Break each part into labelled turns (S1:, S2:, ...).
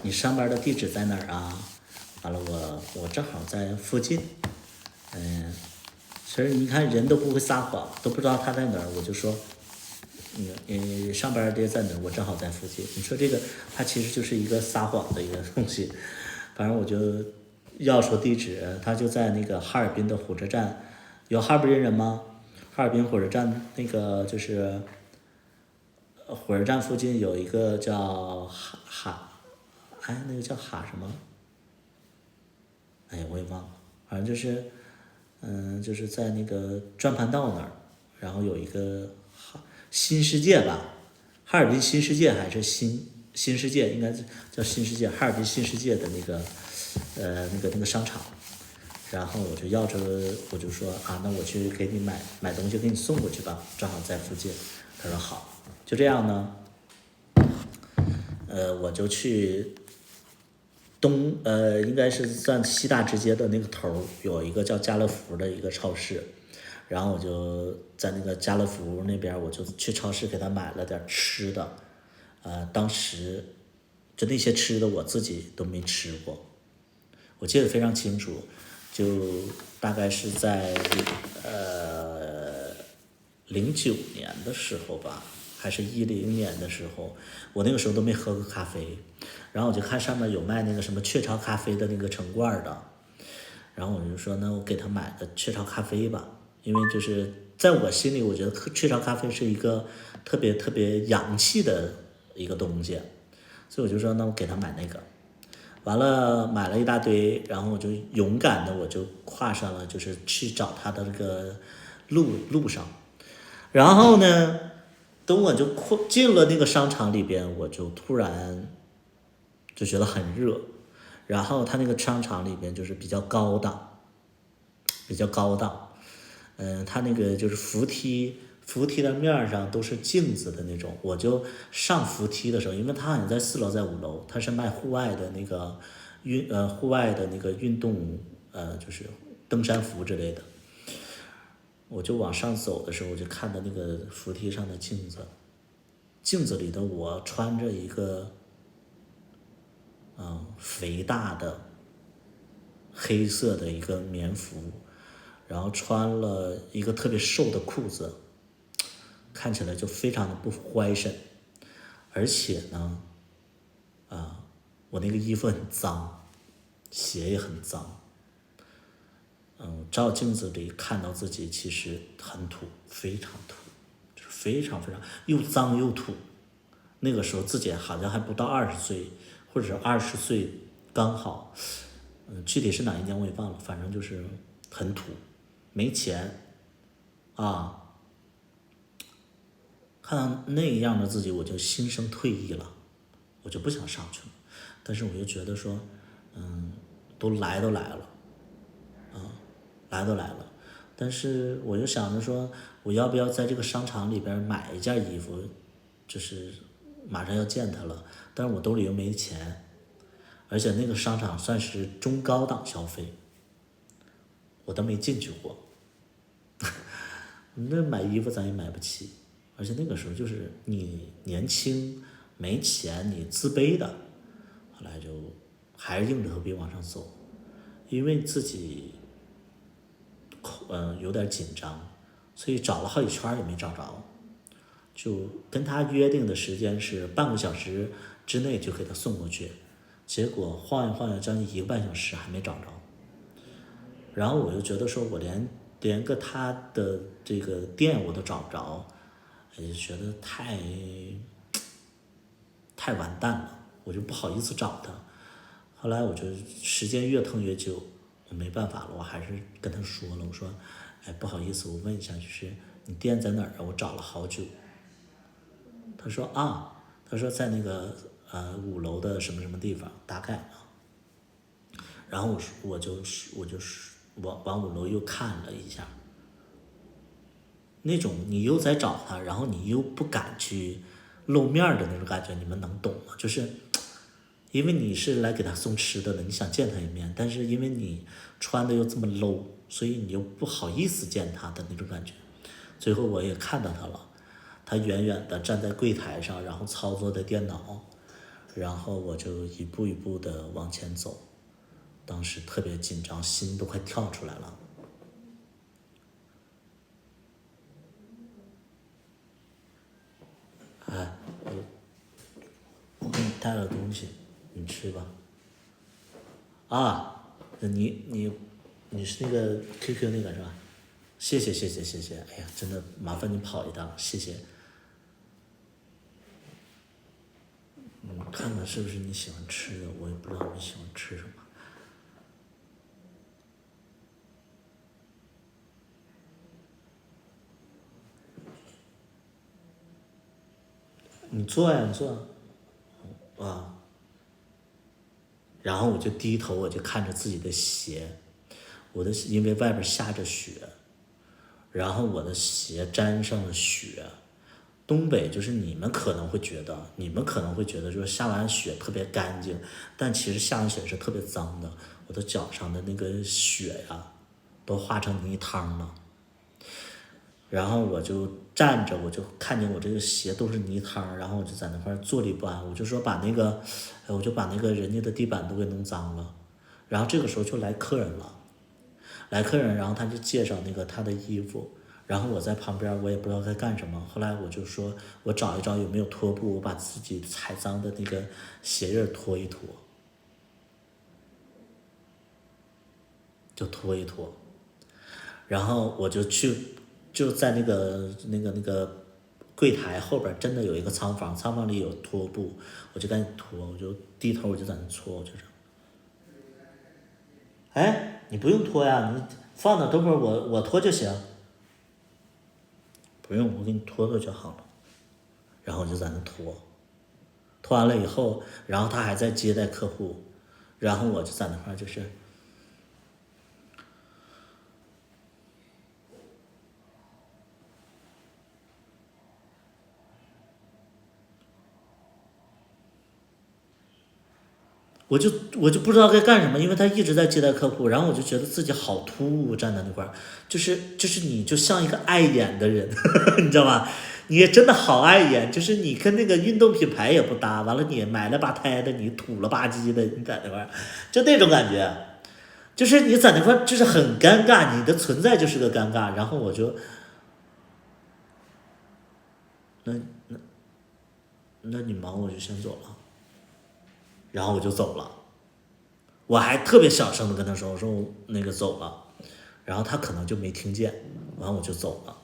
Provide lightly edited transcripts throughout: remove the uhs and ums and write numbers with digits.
S1: 你上班的地址在哪儿啊？完了我正好在附近。其实你看人都不会撒谎，都不知道他在哪儿，我就说，上班地在哪儿？我正好在附近。你说这个，它其实就是一个撒谎的一个东西。反正我就要说地址，他就在那个哈尔滨的火车站。有哈尔滨人吗？哈尔滨火车站那个就是火车站附近有一个叫那个叫什么？哎呀，我也忘了，反正就是，就是在那个转盘道那儿，然后有一个新世界吧，哈尔滨新世界还是新世界，应该叫新世界，哈尔滨新世界的那个，那个商场。然后我就说啊，那我去给你买东西，给你送过去吧，正好在附近。他说好，就这样呢。我就去应该是算西大直街的那个头有一个叫家乐福的一个超市，然后我就在那个家乐福那边，我就去超市给他买了点吃的。当时就那些吃的我自己都没吃过，我记得非常清楚，就大概是在09年的时候吧，还是10年的时候，我那个时候都没喝过咖啡，然后我就看上面有卖那个什么雀巢咖啡的那个成罐的，然后我就说那我给他买个雀巢咖啡吧，因为就是在我心里，我觉得雀巢咖啡是一个特别特别洋气的一个东西，所以我就说那我给他买那个。完了买了一大堆，然后我就勇敢的我就跨上了，就是去找他的这个路上。然后呢，等我就进了那个商场里边，我就突然就觉得很热。然后他那个商场里边就是比较高档，比较高档。他那个就是扶梯的面上都是镜子的那种。我就上扶梯的时候，因为他好像在4楼，在5楼，他是卖户外的那个户外的那个运动就是登山服之类的。我就往上走的时候，我就看到那个扶梯上的镜子，镜子里的我穿着一个肥大的黑色的一个棉服，然后穿了一个特别瘦的裤子，看起来就非常的不怀身。而且呢，我那个衣服很脏，鞋也很脏。照镜子里看到自己其实很土，非常土，就是非常非常又脏又土。那个时候自己好像还不到20岁，或者是20岁刚好。具体是哪一年我也忘了，反正就是很土，没钱啊。看到那样的自己，我就心生退意了，我就不想上去了。但是我又觉得说，都来了，来都来了，但是我就想着说，我要不要在这个商场里边买一件衣服，就是马上要见他了，但是我兜里又没钱，而且那个商场算是中高档消费，我都没进去过。那买衣服咱也买不起，而且那个时候就是你年轻没钱，你自卑的，后来就还是硬着头皮往上走，因为自己有点紧张，所以找了好几圈也没找着，就跟他约定的时间是半个小时之内就给他送过去，结果晃悠晃悠将近1个半小时还没找着。然后我就觉得说我连个他的这个店我都找不着，就觉得太完蛋了，我就不好意思找他。后来我就时间越拖越久，我没办法了，我还是跟他说了，我说，哎，不好意思，我问一下，就是你店在哪儿啊？我找了好久。他说在那个5楼的什么什么地方，大概啊。然后我就往5楼又看了一下，那种你又在找他，然后你又不敢去露面的那种感觉，你们能懂吗？就是因为你是来给他送吃的你想见他一面，但是因为你穿的又这么 low， 所以你又不好意思见他的那种感觉。最后我也看到他了，他远远的站在柜台上，然后操作的电脑，然后我就一步一步的往前走，当时特别紧张，心都快跳出来了。哎，我给你带了东西，你吃吧。啊，你是那个 QQ 那个是吧？谢谢谢谢谢谢，哎呀，真的麻烦你跑一趟，谢谢。看看是不是你喜欢吃的，我也不知道你喜欢吃什么。你坐呀，你坐。啊，然后我就低头，我就看着自己的鞋，因为外边下着雪，然后我的鞋沾上了雪。东北就是你们可能会觉得说下完雪特别干净，但其实下完雪是特别脏的。我的脚上的那个雪呀，都化成泥汤了。然后我就站着，我就看见我这个鞋都是泥汤，然后我就在那块坐立不安，我就说我就把那个人家的地板都给弄脏了。然后这个时候就来客人了，然后他就介绍那个他的衣服，然后我在旁边我也不知道该干什么，后来我就说我找一找有没有拖布，我把自己踩脏的那个鞋印拖一拖，就拖一拖。然后我就就在那个柜台后边真的有一个仓房，仓房里有拖布，我就赶紧拖，我就低头我就在那搓，我就这样。哎，你不用拖呀，你放那，等会儿我拖就行。不用，我给你拖拖就好了。然后我就在那拖，拖完了以后，然后他还在接待客户，然后我就在那块就是。我就不知道该干什么，因为他一直在接待客户，然后我就觉得自己好突兀，站在那块儿，就是你就像一个碍眼的人，你知道吧？你也真的好碍眼，就是你跟那个运动品牌也不搭，完了你买了把胎的，你土了吧唧的，你在那块儿，就那种感觉，就是你在那块儿就是很尴尬，你的存在就是个尴尬，然后我就那那你忙我就先走了，然后我就走了。我还特别小声的跟他说：“我说我那个走了。”然后他可能就没听见，完我就走了。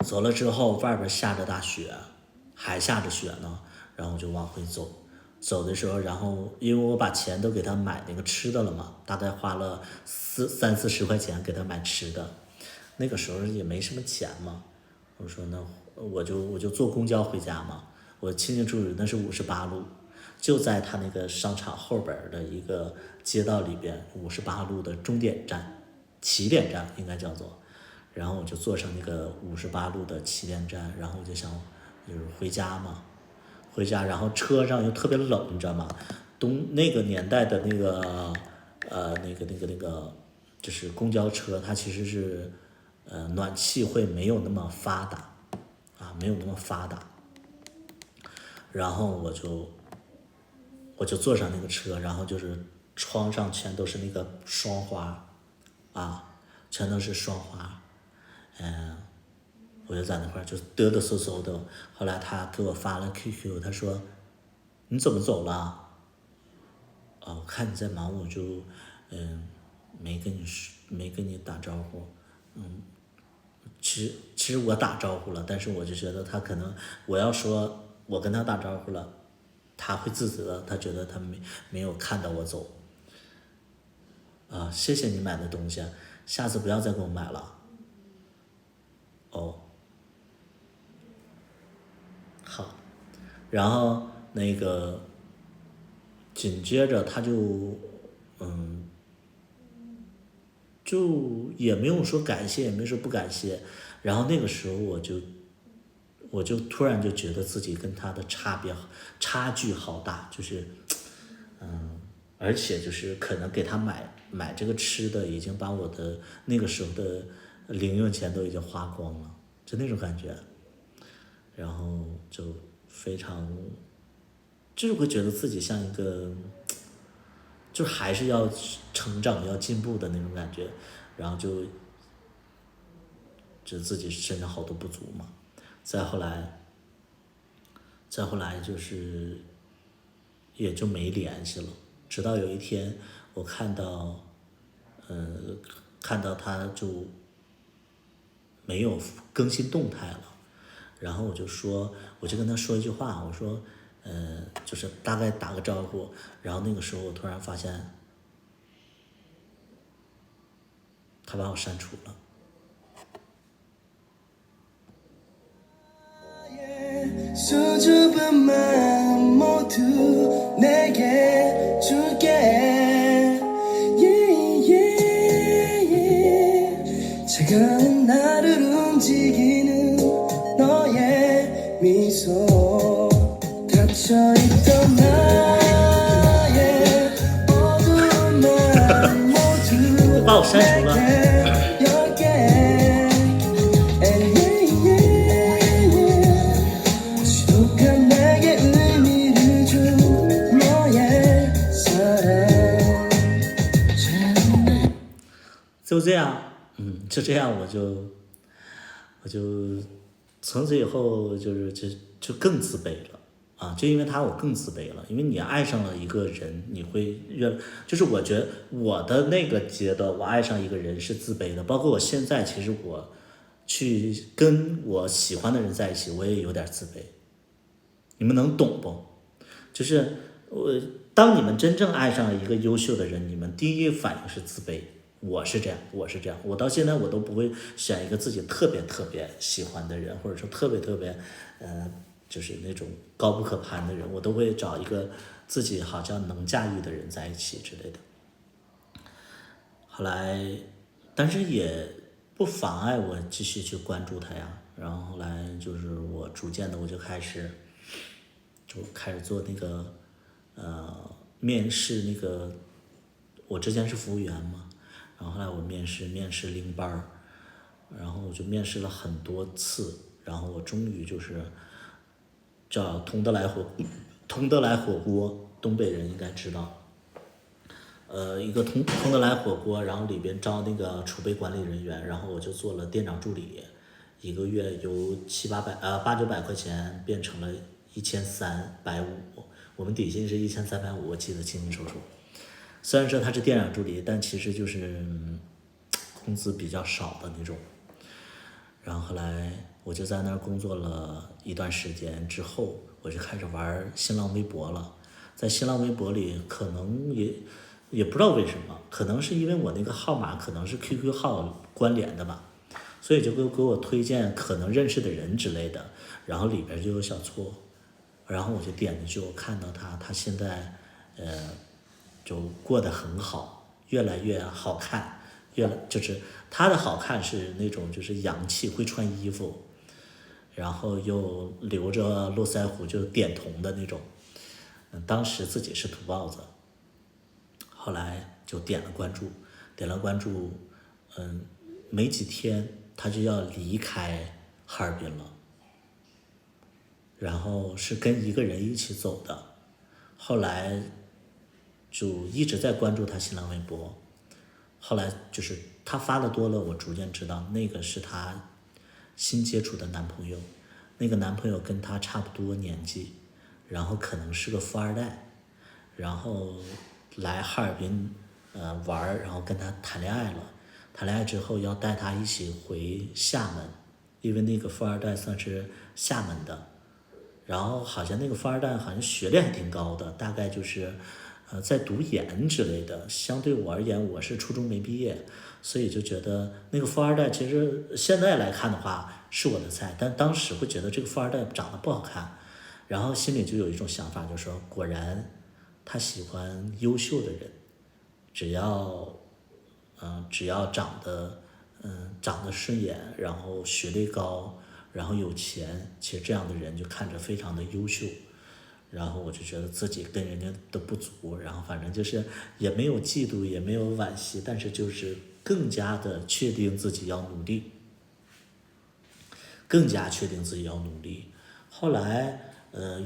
S1: 走了之后，外边下着大雪，还下着雪呢。然后我就往回走，走的时候，然后因为我把钱都给他买那个吃的了嘛，大概花了三四十块钱给他买吃的。那个时候也没什么钱嘛，我说那我就坐公交回家嘛。我清清楚楚那是58路，就在他那个商场后边的一个街道里边，58路的终点站，起点站应该叫做。然后我就坐上那个58路的起点站，然后我就想就是回家嘛，回家，然后车上又特别冷，你知道吗？那个年代的那个，就是公交车，它其实是暖气会没有那么发达啊，没有那么发达。然后我就坐上那个车，然后就是窗上全都是那个霜花啊，全都是霜花。嗯，我就在那块儿就嘚嘚瑟瑟的。后来他给我发了 QQ，他说你怎么走了？我看你在忙，我就没跟你打招呼。其实我打招呼了，但是我就觉得他可能我要说我跟他打招呼了，他会自责，他觉得他没有看到我走。谢谢你买的东西，下次不要再给我买了。哦，好。然后那个紧接着他就也没有说感谢，也没说不感谢。然后那个时候我就突然就觉得自己跟他的差距好大，就是而且就是可能给他买这个吃的，已经把我的那个时候的零用钱都已经花光了，就那种感觉。然后就非常就是会觉得自己像一个，就还是要成长、要进步的那种感觉，然后就自己身上好多不足嘛。再后来，就是也就没联系了。直到有一天，我看到，他就没有更新动态了，然后我就跟他说一句话，我说，就是大概打个招呼，然后那个时候我突然发现，他把我删除了。把我删除了。就这样，就这样，我就从此以后就更自卑了啊！就因为他，我更自卑了。因为你爱上了一个人，你会就是我觉得我的那个阶段，我爱上一个人是自卑的。包括我现在，其实我去跟我喜欢的人在一起，我也有点自卑。你们能懂不？就是当你们真正爱上了一个优秀的人，你们第一反应是自卑。我是这样，我到现在我都不会选一个自己特别特别喜欢的人，或者说特别特别，就是那种高不可攀的人，我都会找一个自己好像能驾驭的人在一起之类的。后来，但是也不妨碍我继续去关注他呀。然后后来就是我逐渐的我就开始做那个面试那个，我之前是服务员嘛。然后后来我面试领班儿，然后我就面试了很多次，然后我终于就是叫同德来火锅，东北人应该知道，一个同德来火锅，然后里边招那个储备管理人员，然后我就做了店长助理，一个月由800-900块钱变成了1350，我们底薪是1350，我记得清清楚楚。虽然说他是店长助理，但其实就是工资比较少的那种。然后后来我就在那儿工作了一段时间之后，我就开始玩新浪微博了。在新浪微博里，可能也不知道为什么，可能是因为我那个号码可能是 QQ 号关联的吧，所以就给我推荐可能认识的人之类的，然后里边就有小撮，然后我就点进去，我看到他现在就过得很好，越来越好看，就是他的好看是那种就是洋气，会穿衣服，然后又留着络腮胡，就是点瞳的那种。当时自己是土包子，后来就点了关注，没几天他就要离开哈尔滨了，然后是跟一个人一起走的，后来就一直在关注他新浪微博，后来就是他发的多了，我逐渐知道那个是他新接触的男朋友，那个男朋友跟他差不多年纪，然后可能是个富二代，然后来哈尔滨玩，然后跟他谈恋爱了，谈恋爱之后要带他一起回厦门，因为那个富二代算是厦门的，然后好像那个富二代好像学历还挺高的，大概就是在读研之类的。相对我而言，我是初中没毕业，所以就觉得那个富二代其实现在来看的话是我的菜，但当时会觉得这个富二代长得不好看，然后心里就有一种想法，就是说果然他喜欢优秀的人，只要长得顺眼，然后学历高，然后有钱，其实这样的人就看着非常的优秀。然后我就觉得自己跟人家的不足，然后反正就是也没有嫉妒，也没有惋惜，但是就是更加的确定自己要努力，更加确定自己要努力。后来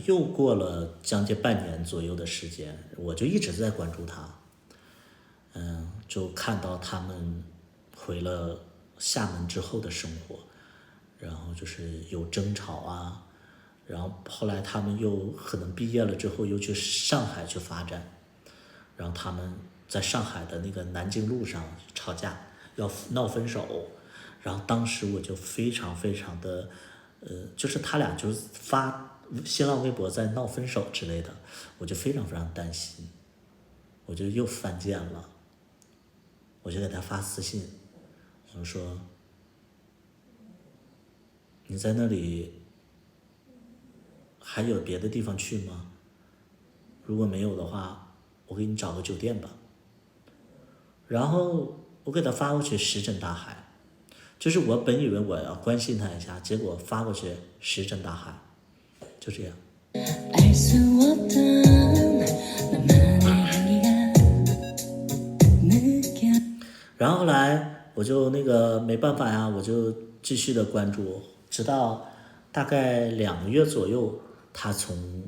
S1: 又过了将近半年左右的时间，我就一直在关注他，就看到他们回了厦门之后的生活，然后就是有争吵啊，然后后来他们又可能毕业了之后又去上海去发展，然后他们在上海的那个南京路上吵架，要闹分手，然后当时我就非常非常的，就是他俩就是发新浪微博在闹分手之类的，我就非常非常担心，我就又犯贱了，我就给他发私信，我说你在那里还有别的地方去吗？如果没有的话，我给你找个酒店吧。然后我给他发过去石沉大海，就是我本以为我要关心他一下，结果发过去石沉大海，就这样。然后后来我就那个没办法呀，我就继续的关注，直到大概2个月左右，他从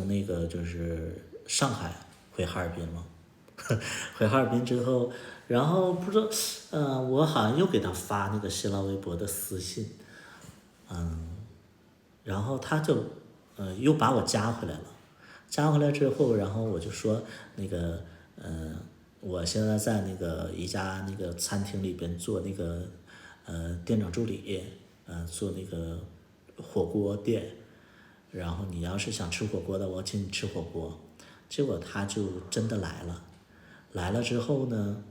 S1: 那个就是上海回哈尔滨了。回哈尔滨之后，然后不知道，我好像又给他发那个新浪微博的私信，然后他就，又把我加回来了。加回来之后，然后我就说那个，我现在在那个一家那个餐厅里边做那个，店长助理，做那个火锅店，然后你要是想吃火锅的，我请你吃火锅。结果他就真的来了。来了之后呢，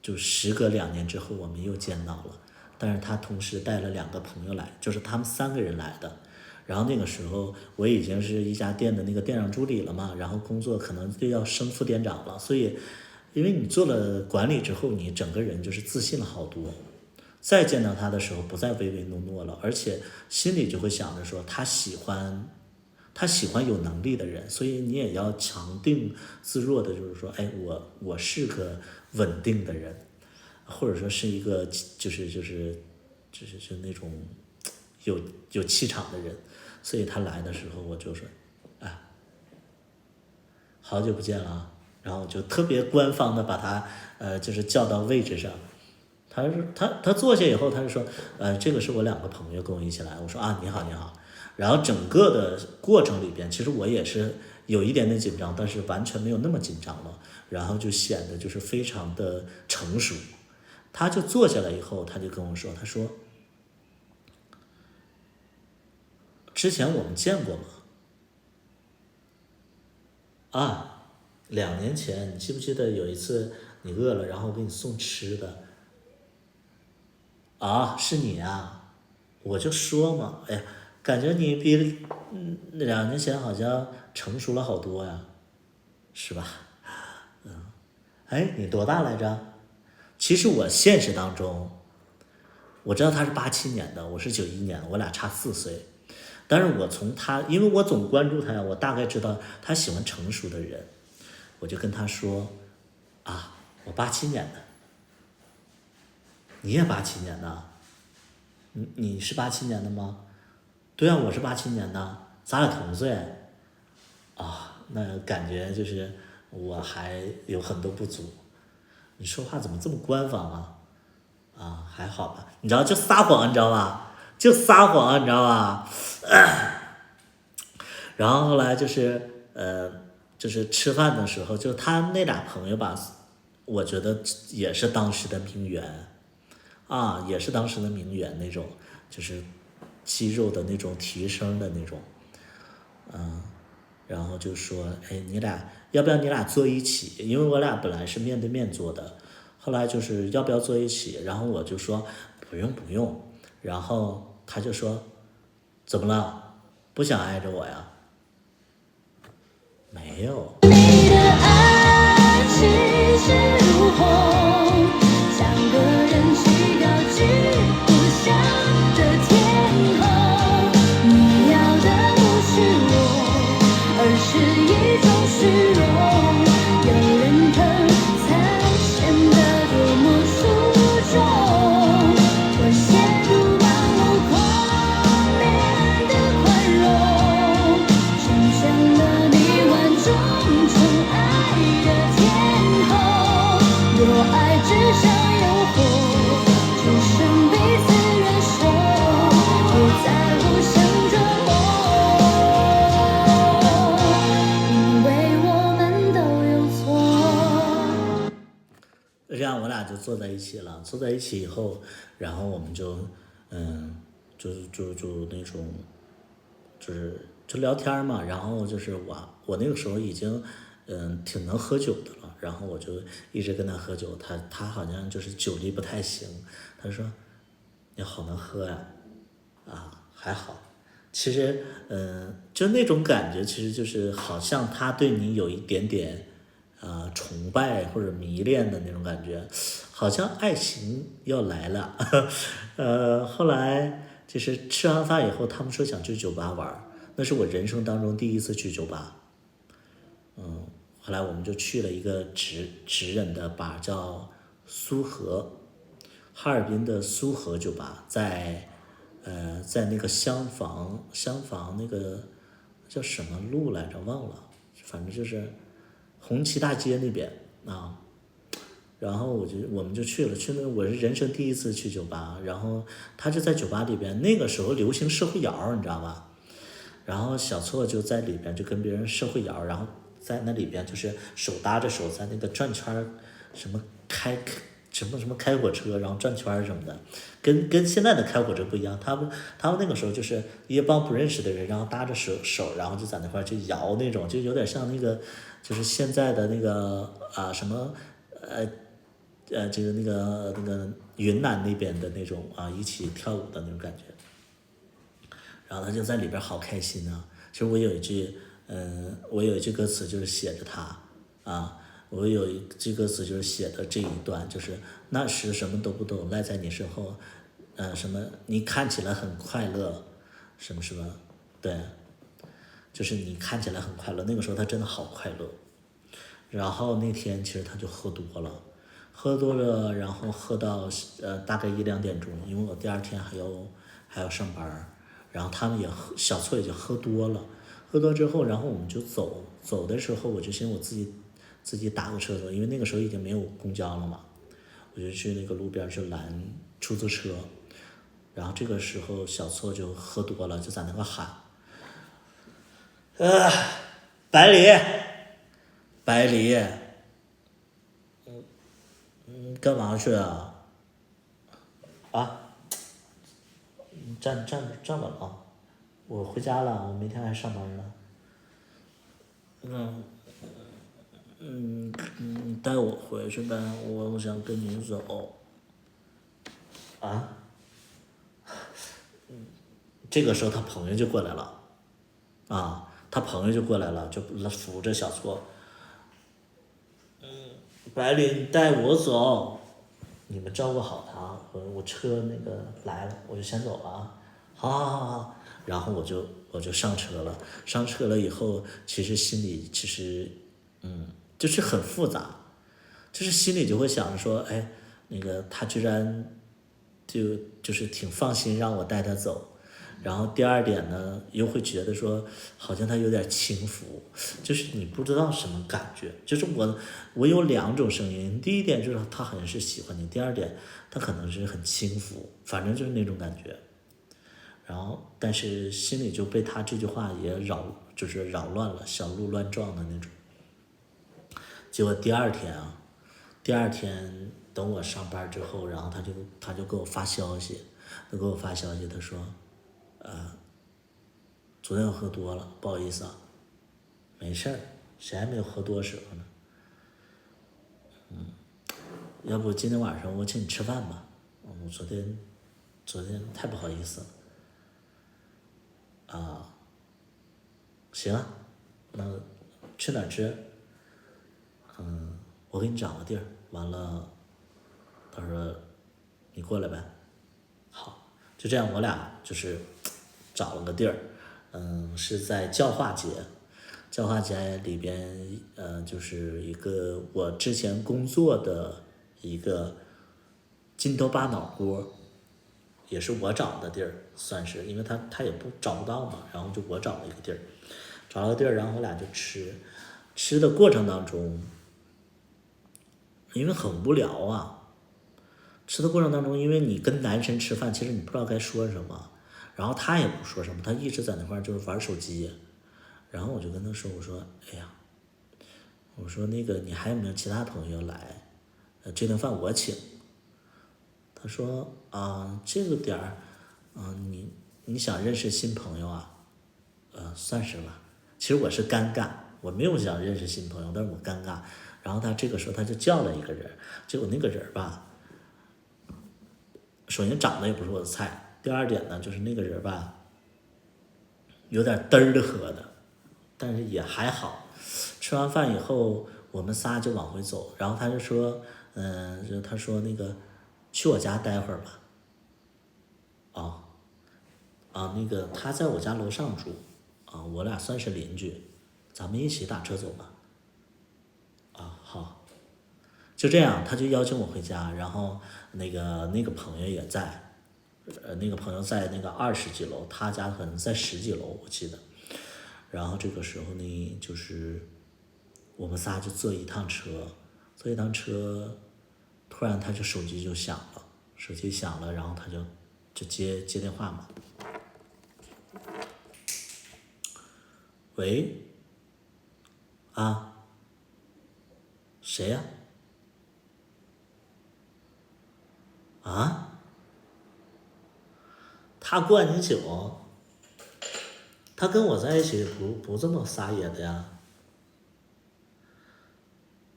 S1: 就时隔2年之后我们又见到了，但是他同时带了2个朋友来，就是他们3个人来的。然后那个时候我已经是一家店的那个店长助理了嘛，然后工作可能就要升副店长了，所以因为你做了管理之后，你整个人就是自信了好多。再见到他的时候不再唯唯诺诺了，而且心里就会想着说他喜欢有能力的人，所以你也要强定自若的，就是说，哎，我是个稳定的人，或者说是一个就是那种有气场的人。所以他来的时候，我就说，哎，好久不见了啊，然后就特别官方的把他就是叫到位置上。他坐下以后，他就说，这个是我2个朋友跟我一起来。我说啊，你好你好。然后整个的过程里边，其实我也是有一点点紧张，但是完全没有那么紧张了。然后就显得就是非常的成熟。他就坐下来以后，他就跟我说，他说，之前我们见过吗？啊，2年前，你记不记得有一次你饿了，然后我给你送吃的？啊，是你啊，我就说嘛，哎呀，感觉你比2年前好像成熟了好多呀，是吧？哎，你多大来着？其实我现实当中，我知道他是87年的，我是91年的，我俩差4岁。但是我从他，因为我总关注他呀，我大概知道他喜欢成熟的人，我就跟他说，啊，我87年的，你也87年的，你是87年的吗？对啊，我是87年的，咱俩同岁。啊，那感觉就是我还有很多不足。你说话怎么这么官方啊？啊，还好吧，你知道就撒谎，你知道吧？就撒谎，你知道吧？然后后来就是吃饭的时候，就他那俩朋友吧，我觉得也是当时的名媛，啊，也是当时的名媛那种，就是肌肉的那种提升的那种，然后就说，哎，要不要你俩坐一起？因为我俩本来是面对面坐的，后来就是要不要坐一起？然后我就说不用不用，然后他就说怎么了？不想挨着我呀？没有。你的爱气势如虹，像个人气高居不下的天后。你要的不是我，而是一种虚荣。有人疼才显得多么出众。我陷入盲目狂我俩就坐在一起了，坐在一起以后，然后我们就就那种就聊天嘛，然后就是我那个时候已经挺能喝酒的了，然后我就一直跟他喝酒，他好像就是酒力不太行，他说你好能喝呀，还好，其实就那种感觉，其实就是好像他对你有一点点崇拜或者迷恋的那种感觉，好像爱情要来了。后来就是吃完饭以后，他们说想去酒吧玩，那是我人生当中第一次去酒吧。后来我们就去了一个直人的吧，叫苏荷，哈尔滨的苏荷酒吧，在那个厢房那个叫什么路来着忘了，反正就是红旗大街那边啊。然后我们就去了，我是人生第一次去酒吧，然后他就在酒吧里边，那个时候流行社会摇，你知道吧？然后小错就在里边就跟别人社会摇，然后在那里边就是手搭着手在那个转圈什么什么开火车，然后转圈什么的，跟现在的开火车不一样，他们那个时候就是一帮不认识的人，然后搭着手，然后就在那块就摇那种，就有点像那个就是现在的那个什么这个那个云南那边的那种一起跳舞的那种感觉。然后他就在里边好开心啊！其实我有一句歌词就是写着他我有一句歌词就是写的这一段，就是那时什么都不懂，赖在你身后，什么你看起来很快乐，什么什么，对，就是你看起来很快乐，那个时候他真的好快乐。然后那天其实他就喝多了，喝多了，然后喝到大概1、2点钟，因为我第二天还要上班，然后他们小错也就喝多了，喝多之后，然后我们就走的时候，我就寻思我自己打个车走，因为那个时候已经没有公交了嘛，我就去那个路边去拦出租车，然后这个时候小错就喝多了，就在那块喊，百里，百里，干嘛去啊？啊，站稳了，我回家了，我明天还上班呢。你带我回去呗，我想跟你走。啊？这个时候他朋友就过来了，他朋友就过来了，就扶着小错。百里，你带我走，你们照顾好他，我车那个来了，我就先走了啊。好好好好，然后我就上车了，上车了以后，其实心里其实就是很复杂，就是心里就会想着说，哎，那个他居然就是挺放心让我带他走，然后第二点呢，又会觉得说好像他有点轻浮，就是你不知道什么感觉，就是我有两种声音，第一点就是他好像是喜欢你，第二点他可能是很轻浮，反正就是那种感觉。然后但是心里就被他这句话也就是扰乱了，小鹿乱撞的那种。结果第二天等我上班之后，然后他就给我发消息，他说，昨天我喝多了，不好意思啊，没事儿，谁还没有喝多时候呢？要不今天晚上我请你吃饭吧？我昨天太不好意思了。行啊，那去哪儿吃？我给你找个地儿，完了，他说你过来呗。好，就这样，我俩就是找了个地儿，是在教化街，教化街里边，就是一个我之前工作的一个金头巴脑锅，也是我找的地儿，算是，因为他也找不到嘛，然后就我找了一个地儿，然后我俩就吃的过程当中，因为很无聊啊，吃的过程当中，因为你跟男神吃饭，其实你不知道该说什么，然后他也不说什么，他一直在那块就是玩手机，然后我就跟他说，我说，哎呀，我说那个你还有没有其他朋友来？这顿饭我请。他说这个点儿，你想认识新朋友啊？算是吧。其实我是尴尬，我没有想认识新朋友，但是我尴尬。然后他这个时候他就叫了一个人，结果那个人吧，首先长得也不是我的菜，第二点呢就是那个人吧，有点嘚儿的喝的，但是也还好。吃完饭以后，我们仨就往回走，然后他就说，他说那个去我家待会儿吧。那个他在我家楼上住，我俩算是邻居，咱们一起打车走吧。好，就这样，他就邀请我回家，然后那个朋友也在，那个朋友在那个20几楼，他家可能在10几楼，我记得。然后这个时候呢，就是我们仨就坐一趟车，突然他就手机就响了，然后他就接电话嘛。喂，谁呀？他灌你酒，他跟我在一起不这么撒野的呀。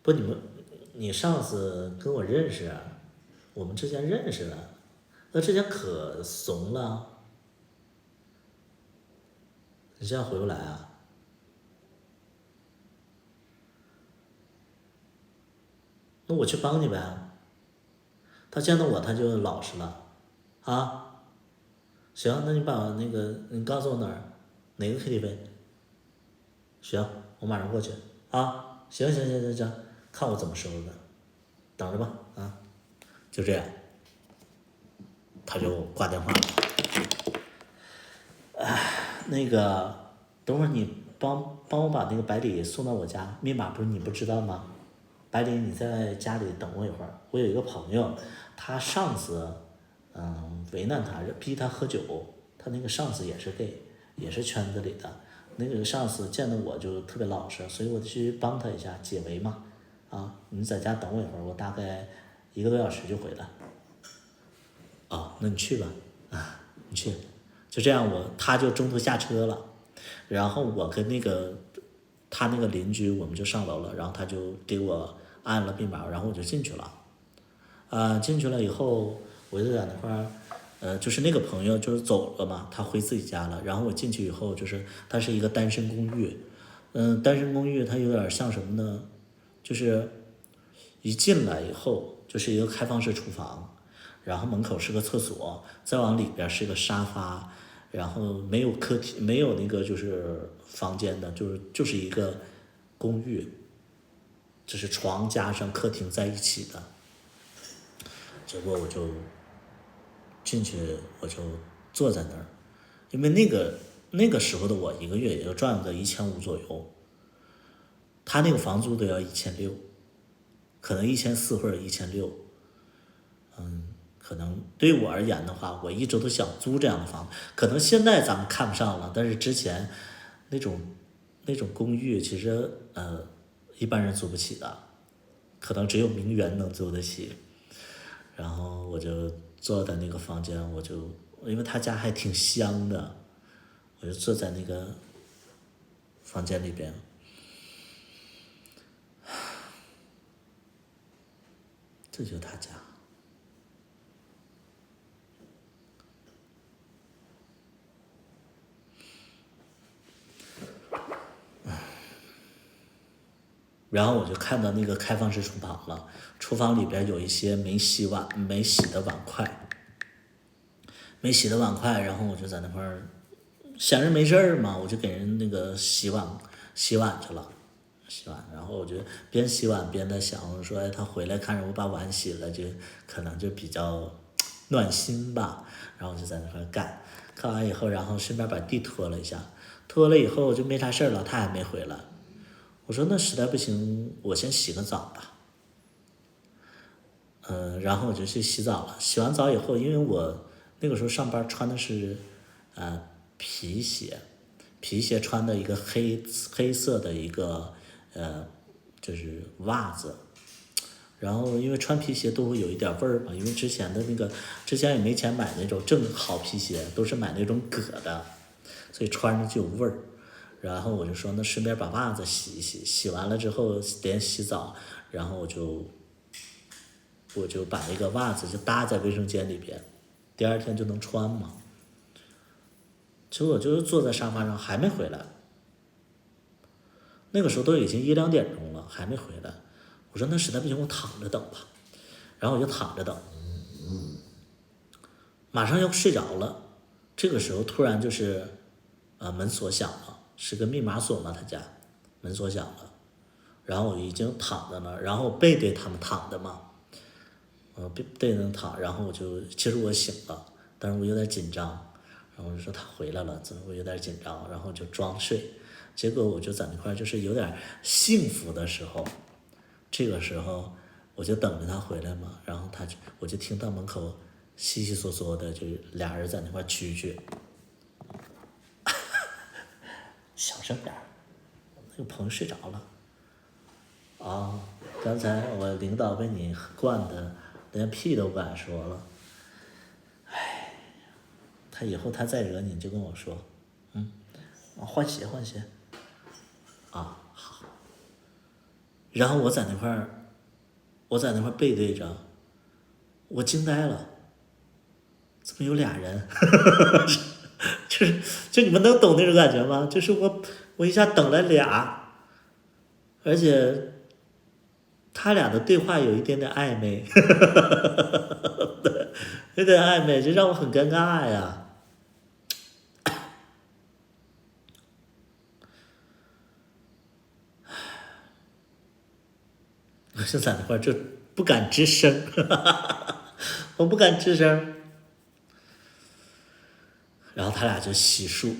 S1: 不，你上次跟我认识，我们之前认识了，那之前可怂了，你现在回不来啊？那我去帮你呗。他见到我他就老实了，行，那你把你告诉我哪个 KTV？行，我马上过去。行，看我怎么收拾的，等着吧。就这样，他就挂电话了。那个，等会儿你帮我把那个百里送到我家，密码不是你不知道吗？百里，你在家里等我一会儿，我有一个朋友，他上司，为难他，逼他喝酒，他那个上司也是 gay，也是圈子里的，那个上司见到我就特别老实，所以我去帮他一下解围嘛。你在家等我一会儿，我大概1个多小时就回来。那你去吧。你去。就这样他就中途下车了，然后我跟他那个邻居我们就上楼了，然后他就给我按了密码，然后我就进去了。进去了以后，我就在那块儿，就是那个朋友就是走了嘛，他回自己家了。然后我进去以后，就是它是一个单身公寓，单身公寓它有点像什么呢？就是一进来以后就是一个开放式厨房，然后门口是个厕所，再往里边是个沙发，然后没有客厅，没有那个就是房间的，就是一个公寓，就是床加上客厅在一起的。结果我就进去，我就坐在那儿，因为那个时候的我一个月也就赚个1500左右，他那个房租都要1600，可能1400或者1600。可能对于我而言的话，我一直都想租这样的房子。可能现在咱们看不上了，但是之前那种公寓，其实一般人租不起的，可能只有名媛能租得起。然后我就坐在那个房间，因为他家还挺香的，我就坐在那个房间里边，这就是他家。然后我就看到那个开放式厨房了，厨房里边有一些没洗的碗筷，然后我就在那块儿闲着没事儿嘛，我就给人那个洗碗去了，然后我就边洗碗边在想，我说他回来看着我把碗洗了，就可能就比较暖心吧，然后我就在那块干完以后，然后顺便把地拖了一下，拖了以后就没啥事儿了，他还没回来。我说那实在不行，我先洗个澡吧。然后我就去洗澡了。洗完澡以后，因为我那个时候上班穿的是皮鞋，穿的一个黑色的一个就是袜子，然后因为穿皮鞋都会有一点味儿嘛，因为之前也没钱买那种正好皮鞋，都是买那种革的，所以穿着就有味儿。然后我就说那顺便把袜子洗一洗，洗完了之后连洗澡，然后我就把那个袜子就搭在卫生间里边，第二天就能穿嘛。结果我就是坐在沙发上还没回来，那个时候都已经1、2点钟了，还没回来。我说那实在不行我躺着等吧，然后我就躺着等，马上要睡着了。这个时候突然就是门锁响了，是个密码锁嘛，他家门锁响了，然后我已经躺在那儿，然后背对他们躺的嘛，背着躺，然后其实我醒了，但是我有点紧张，然后我就说他回来了，我有点紧张，然后就装睡。结果我就在那块就是有点幸福的时候，这个时候我就等着他回来嘛，然后我就听到门口悉悉嗦嗦的，就俩人在那块蛐蛐，小声点儿，那个朋友睡着了。刚才我领导被你惯的连屁都不敢说了。他以后他再惹你就跟我说，换鞋。好。然后我在那块背对着，我惊呆了，怎么有俩人？就你们能懂那种感觉吗？就是我一下等了俩，而且他俩的对话有一点点暧昧，有点暧昧，就让我很尴尬呀。我就在那块就不敢吱声，我不敢吱声。然后他俩就洗漱，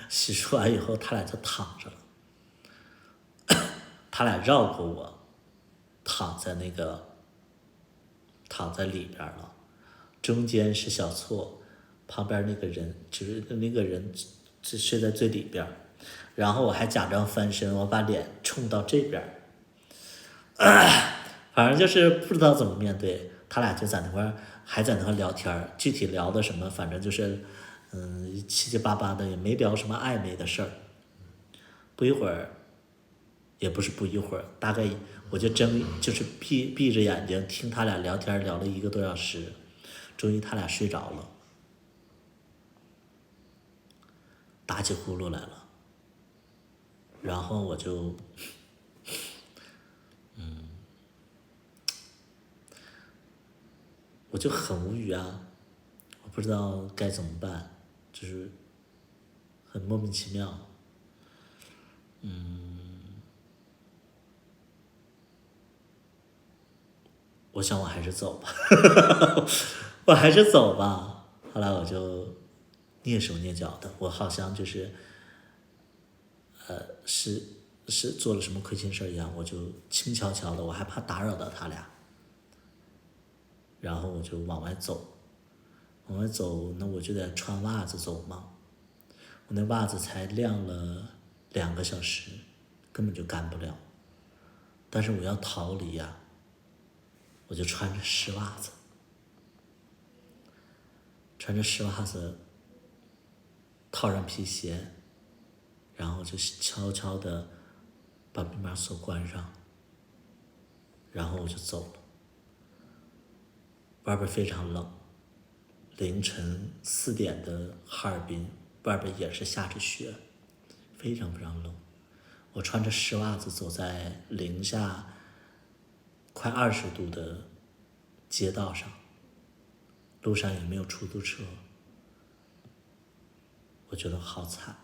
S1: 洗漱完以后他俩就躺着了，他俩绕过我，躺在里边了，中间是小错，旁边那个人就是那个人就睡在最里边，然后我还假装翻身，我把脸冲到这边。反正就是不知道怎么面对，他俩就在那块还在那块聊天，具体聊的什么，反正就是七七八八的，也没聊什么暧昧的事儿。不一会儿，也不是不一会儿，大概我就是闭着眼睛听他俩聊天，聊了1个多小时，终于他俩睡着了，打起呼噜来了，然后我就。我就很无语啊，我不知道该怎么办，就是很莫名其妙。我想我还是走吧，我还是走吧。后来我就蹑手蹑脚的，我好像就是是做了什么亏心事一样，我就轻巧巧的，我还怕打扰到他俩。然后我就往外走，那我就得穿袜子走嘛。我那袜子才晾了2个小时，根本就干不了。但是我要逃离呀，我就穿着湿袜子，套上皮鞋，然后就悄悄的把密码锁关上，然后我就走了。外边非常冷，凌晨4点的哈尔滨，外边也是下着雪，非常非常冷。我穿着湿袜子走在零下快20度的街道上，路上也没有出租车，我觉得好惨。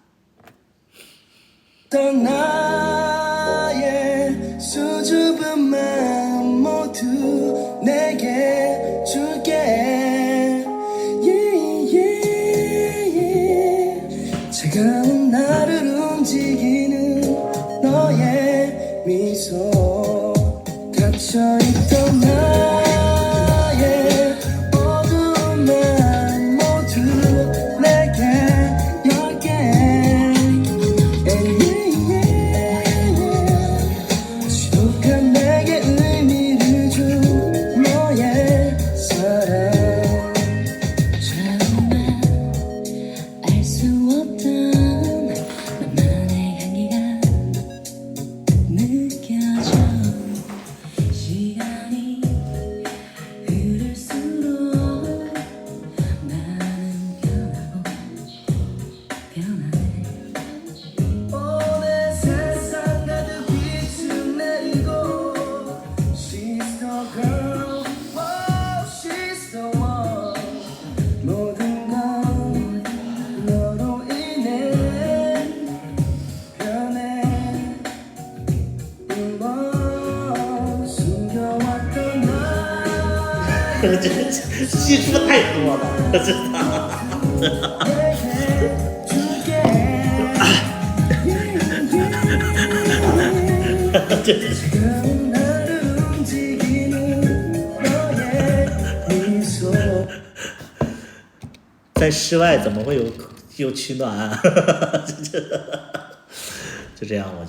S1: 这系数太多了，真的。在室外怎么会有取暖啊？就这样，我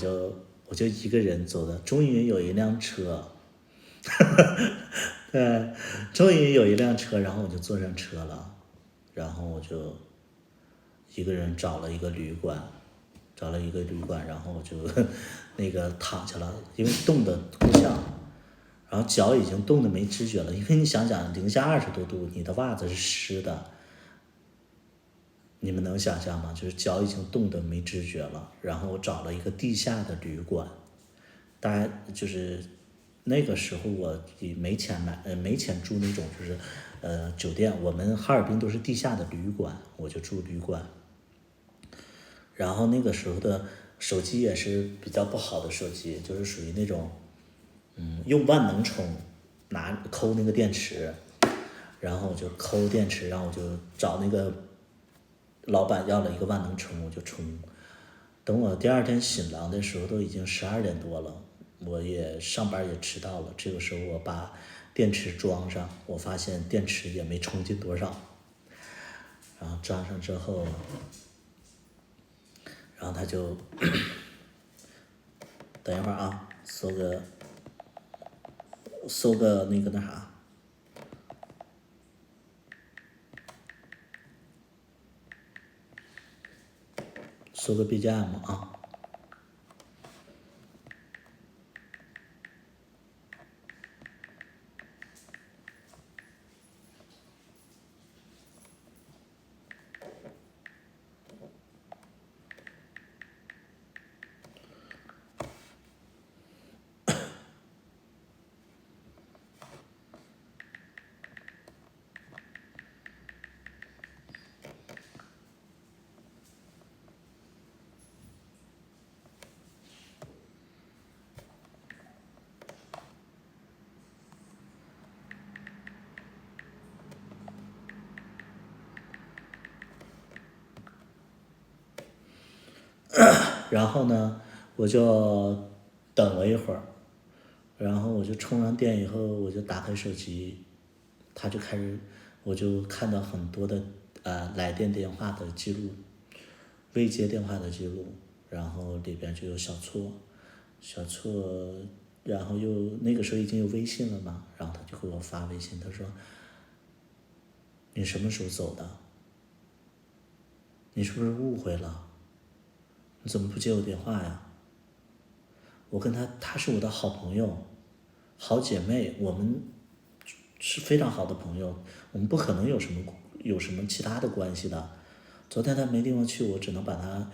S1: 就一个人走的，终于有一辆车，终于有一辆车，然后我就坐上车了，然后我就一个人找了一个旅馆，然后我就那个躺下了，因为冻得够呛，然后脚已经冻得没知觉了，因为你想想-20多度，你的袜子是湿的，你们能想象吗？就是脚已经冻得没知觉了，然后我找了一个地下的旅馆，当然就是那个时候我也没钱没钱住那种就是酒店，我们哈尔滨都是地下的旅馆，我就住旅馆。然后那个时候的手机也是比较不好的手机，就是属于那种用万能充抠那个电池，然后我就抠电池，然后我就找那个老板要了一个万能充，我就充。等我第二天醒来的时候，都已经12点多了，我也上班也迟到了。这个时候我把电池装上，我发现电池也没充进多少。然后装上之后，然后他就等一会儿啊，搜个那个啥。搜个 BGM 啊。然后呢，我就等了一会儿，然后我就充上电以后，我就打开手机，他就开始，我就看到很多的来电电话的记录，未接电话的记录，然后里边就有小错，然后又那个时候已经有微信了嘛，然后他就给我发微信，他说你什么时候走的？你是不是误会了？你怎么不接我电话呀？我跟他是我的好朋友，好姐妹，我们是非常好的朋友，我们不可能有什么其他的关系的。昨天他没地方去，我只能把他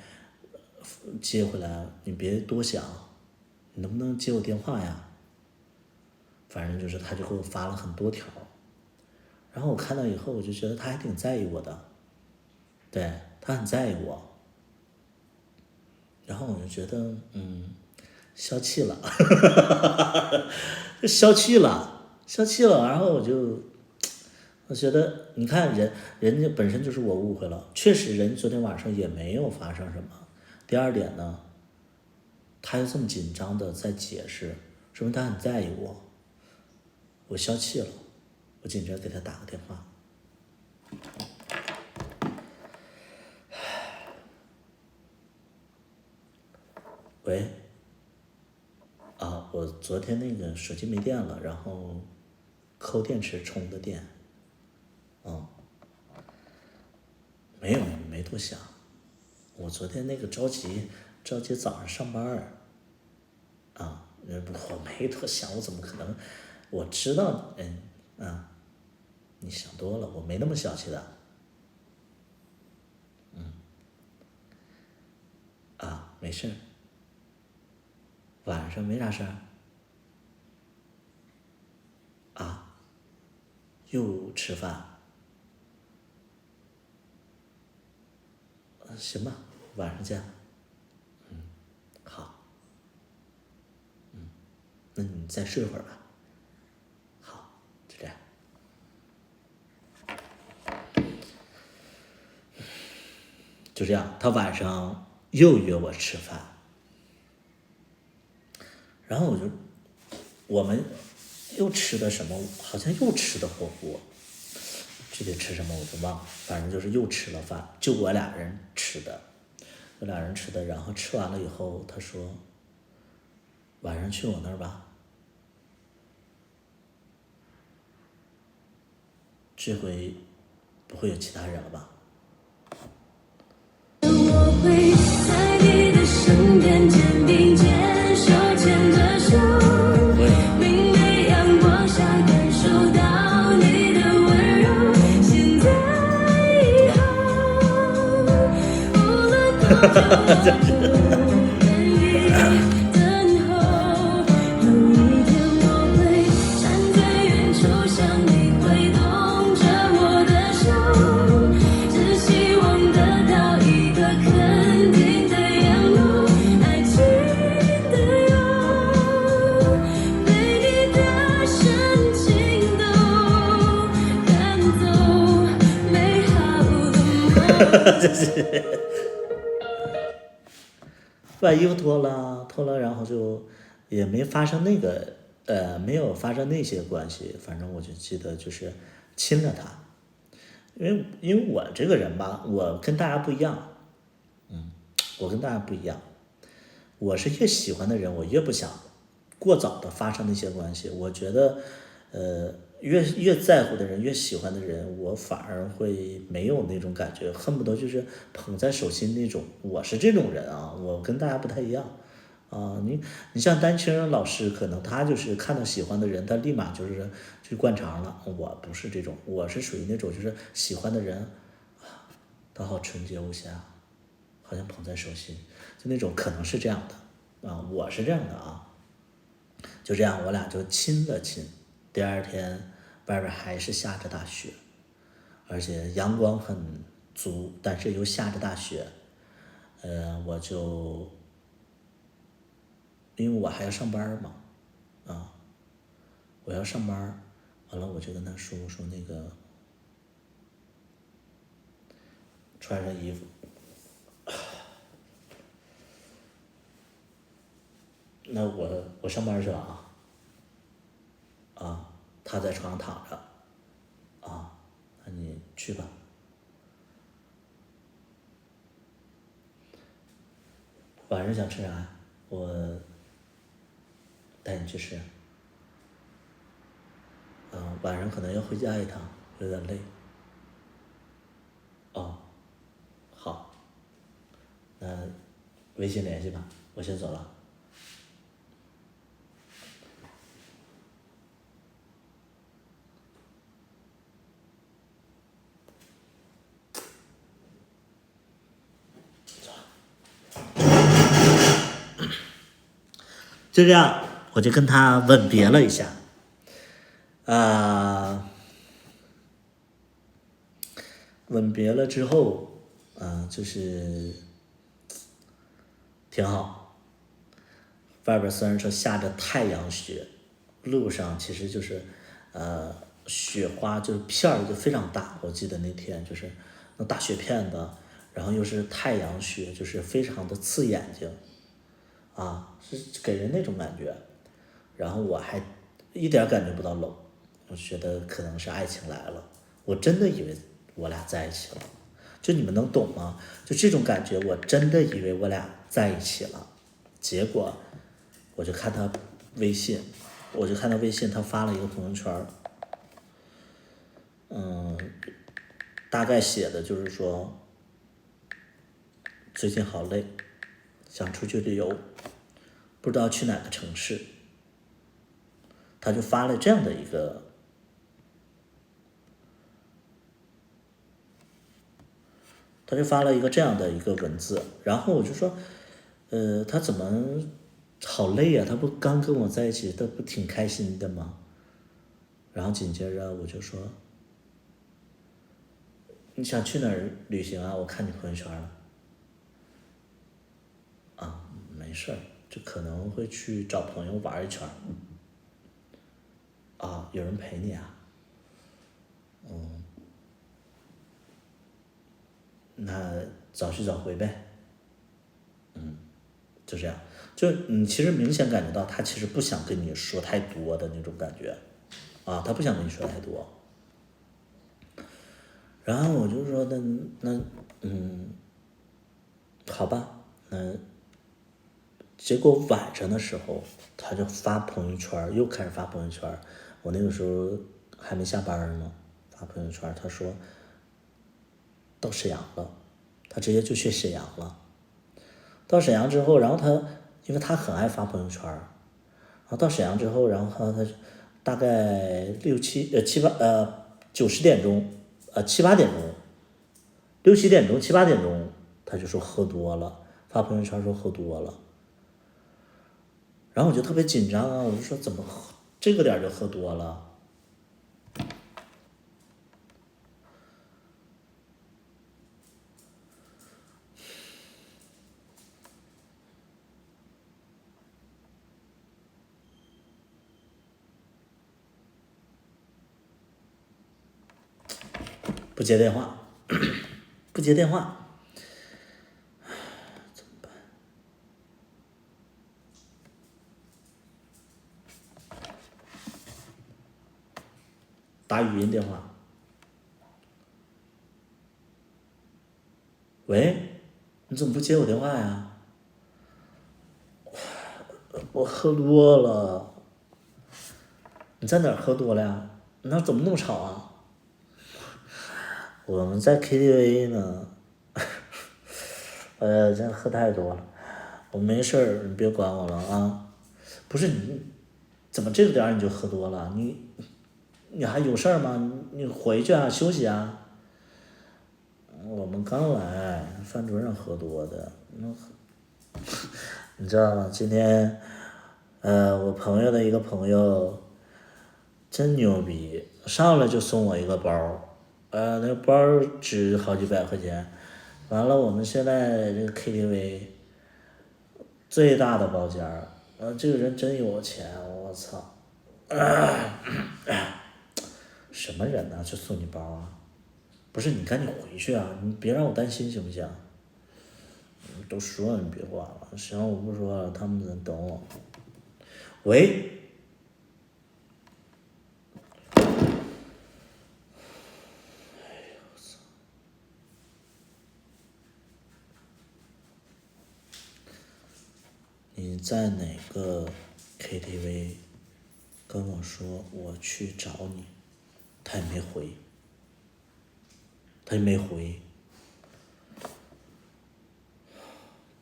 S1: 接回来，你别多想，你能不能接我电话呀？反正就是他就给我发了很多条，然后我看到以后，我就觉得他还挺在意我的，对，他很在意我，然后我就觉得消气了，就消气了，然后我觉得你看人家本身就是我误会了，确实人昨天晚上也没有发生什么。第二点呢，他又这么紧张的在解释，说明他很在意我，我消气了，我紧着给他打个电话。喂，我昨天那个手机没电了，然后抠电池充的电，没多想，我昨天那个着急早上上班儿，我没多想，我怎么可能？我知道，你想多了，我没那么小气的，没事，晚上没啥事儿，又吃饭，行吧，晚上见，好，那你再睡会儿吧，好，就这样。就这样，他晚上又约我吃饭，然后我们又吃的什么，好像又吃的火锅，具体吃什么我就忘了，反正就是又吃了饭，就我俩人吃的，然后吃完了以后，他说晚上去我那儿吧，这回不会有其他人了吧？我会在你的身边，肩并肩，手牵着手，明媚阳光下感受到你的温柔。现在以后，无论多久，愿意等候。有一天我会站在远处，向你挥动着我的手，只希望得到一个肯定的阳光，爱情的油，被你的深情都赶走，美好的梦。把衣服脱了，然后就也没发生那个没有发生那些关系，反正我就记得就是亲了他，因为我这个人吧，我跟大家不一样，我跟大家不一样，我是越喜欢的人，我越不想过早的发生那些关系。我觉得，越在乎的人，越喜欢的人，我反而会没有那种感觉，恨不得就是捧在手心那种。我是这种人啊，我跟大家不太一样啊。你像丹青老师，可能他就是看到喜欢的人，他立马就是去灌肠了。我不是这种，我是属于那种就是喜欢的人，他好纯洁无瑕，好像捧在手心，就那种可能是这样的啊，我是这样的啊。就这样，我俩就亲了亲。第二天外边还是下着大雪，而且阳光很足，但是又下着大雪。我就因为我还要上班嘛，啊，我要上班，完了我就跟他说那个穿上衣服，那我上班去了啊，他在床上躺着啊，那你去吧。晚上想吃啥？我带你去吃。晚上可能要回家一趟，有点累。哦，好，那微信联系吧，我先走了。就这样，我就跟他吻别了一下，吻别了之后，就是挺好。外边虽然说下着太阳雪，路上其实就是雪花就是片儿就非常大，我记得那天就是那大雪片子，然后又是太阳雪，就是非常的刺眼睛是给人那种感觉。然后我还一点感觉不到冷，我觉得可能是爱情来了，我真的以为我俩在一起了，就你们能懂吗？就这种感觉，我真的以为我俩在一起了，结果我就看他微信，他发了一个朋友圈，大概写的就是说最近好累，想出去旅游，不知道去哪个城市，他就发了这样的一个。他就发了一个这样的一个文字，然后我就说，他怎么好累啊？他不刚跟我在一起，他不挺开心的吗？然后紧接着我就说，你想去哪儿旅行啊？我看你朋友圈了。没事儿，就可能会去找朋友玩一圈。有人陪你啊？那早去早回呗，就这样。就你其实明显感觉到他其实不想跟你说太多的那种感觉，啊，他不想跟你说太多。然后我就说那好吧，结果晚上的时候他就发朋友圈，又开始发朋友圈。我那个时候还没下班呢，发朋友圈，他说到沈阳了，他直接就去沈阳了。到沈阳之后，然后因为他很爱发朋友圈，然后到沈阳之后，然后他大概9、10点钟，7、8点钟，6、7点钟、7、8点钟，他就说喝多了，发朋友圈说喝多了。然后我就特别紧张啊，我就说怎么这个点就喝多了？不接电话，不接电话，打语音电话。喂，你怎么不接我电话呀？我喝多了。你在哪儿喝多了呀？你那怎么那么吵啊？我们在 KTV 呢。真喝太多了。我没事儿，你别管我了啊。不是你，怎么这个点儿你就喝多了？你还有事儿吗？你回去啊，休息啊。我们刚来，饭桌上喝多的。你知道吗？今天，我朋友的一个朋友，真牛逼，上来就送我一个包儿，那个包儿值好几百块钱。完了，我们现在这个 KTV 最大的包间儿，这个人真有钱，我操！什么人呢？就送你包啊？不是，你赶紧回去啊！你别让我担心行不行？都说了你别管了，行，我不说了，他们在等我。喂，你在哪个 KTV？跟我说我去找你，他也没回，他也没回。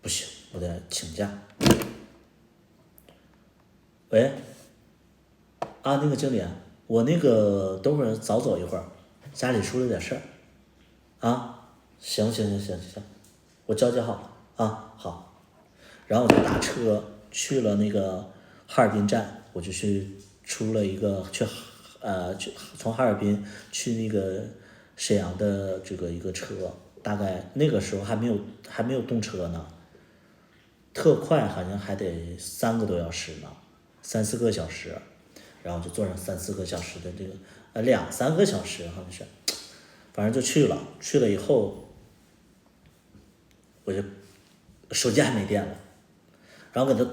S1: 不行，我得请假。喂，那个经理，我那个等会儿早走一会儿，家里出了点事儿。行行行行行，我交接好了好。然后我就打车去了那个哈尔滨站，我就出了一个从哈尔滨去那个沈阳的这个一个车，大概那个时候还没有动车呢，特快好像还得3个多小时呢，3、4个小时，然后就坐上3、4个小时的这个2、3个小时好像是，反正就去了，去了以后我就手机还没电了。然后给他，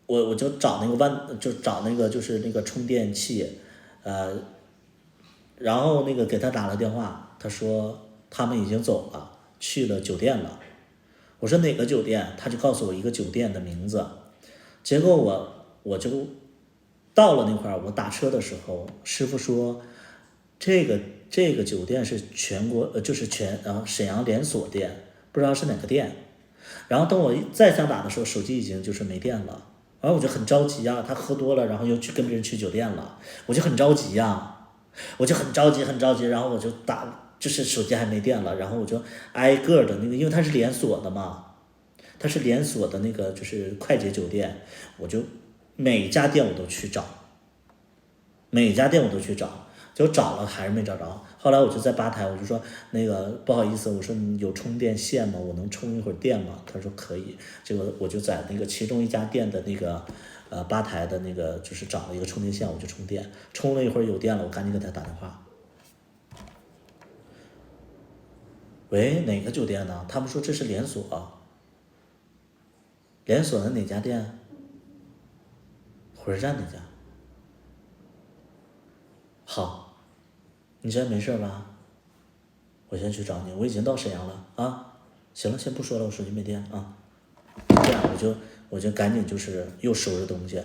S1: 我就找那个找那个就是那个充电器，然后那个给他打了电话，他说他们已经走了，去了酒店了。我说哪个酒店？他就告诉我一个酒店的名字。结果我就到了那块儿，我打车的时候，师傅说这个酒店是全国就是沈阳连锁店，不知道是哪个店。然后等我再想打的时候，手机已经就是没电了，然后我就很着急啊，他喝多了，然后又跟别人去酒店了，我就很着急呀，我就很着急，然后我就就是手机还没电了，然后我就挨个的那个，因为它是连锁的嘛，它是连锁的那个就是快捷酒店，我就每家店我都去找，就找了还是没找着。后来我就在吧台，我就说那个不好意思，我说你有充电线吗？我能充一会儿电吗？他说可以。结果我就在那个其中一家店的那个吧台的那个就是找了一个充电线，我就充电，充了一会儿有电了，我赶紧给他打电话。喂，哪个酒店呢？他们说这是连锁，连锁的哪家店？火车站那家。好，你现在没事吧？我先去找你，我已经到沈阳了啊。行了，先不说了，我手机没电啊。这样我就赶紧就是又收拾东西，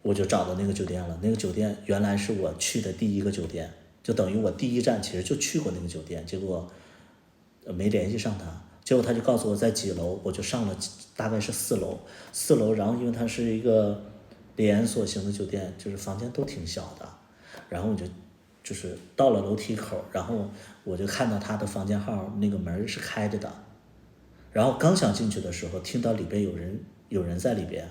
S1: 我就找到那个酒店了。那个酒店原来是我去的第一个酒店，就等于我第一站其实就去过那个酒店，结果没联系上他。结果他就告诉我在几楼，我就上了大概是4楼，然后因为它是一个连锁型的酒店，就是房间都挺小的，然后我就是到了楼梯口，然后我就看到他的房间号那个门是开着的，然后刚想进去的时候，听到里边有人在里边。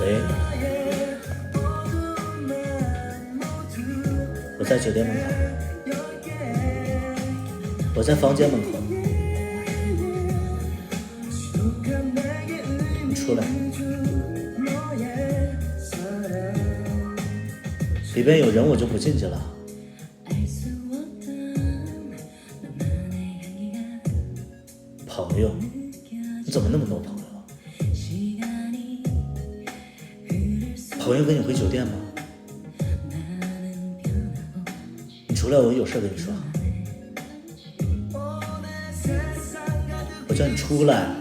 S1: 喂，我在酒店门口，我在房间门口，你出来，里边有人我就不进去了。朋友，你怎么那么多朋友？朋友跟你回酒店吗？你出来，我有事跟你说。我叫你出来。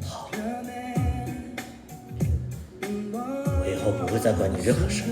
S1: 好，我以后不会再管你任何事。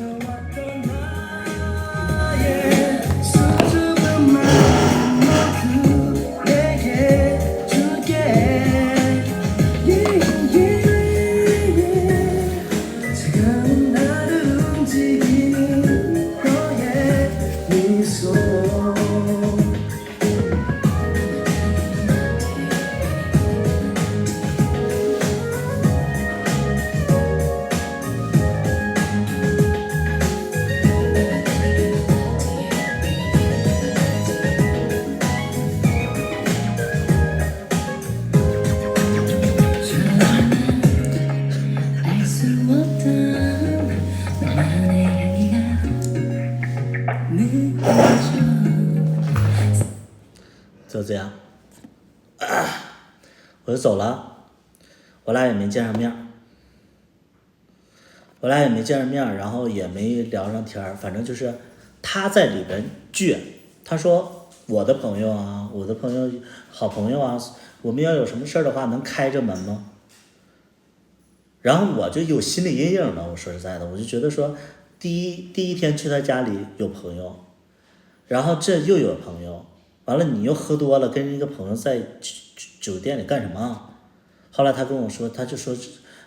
S1: 就这样，我就走了，我俩也没见上面，然后也没聊上天，反正就是他在里边倔，他说我的朋友啊，好朋友啊，我们要有什么事的话能开着门吗？然后我就有心理阴影了，我说实在的，我就觉得说第一天去他家里有朋友，然后这又有朋友，完了你又喝多了，跟一个朋友在酒店里干什么？后来他跟我说，他就说，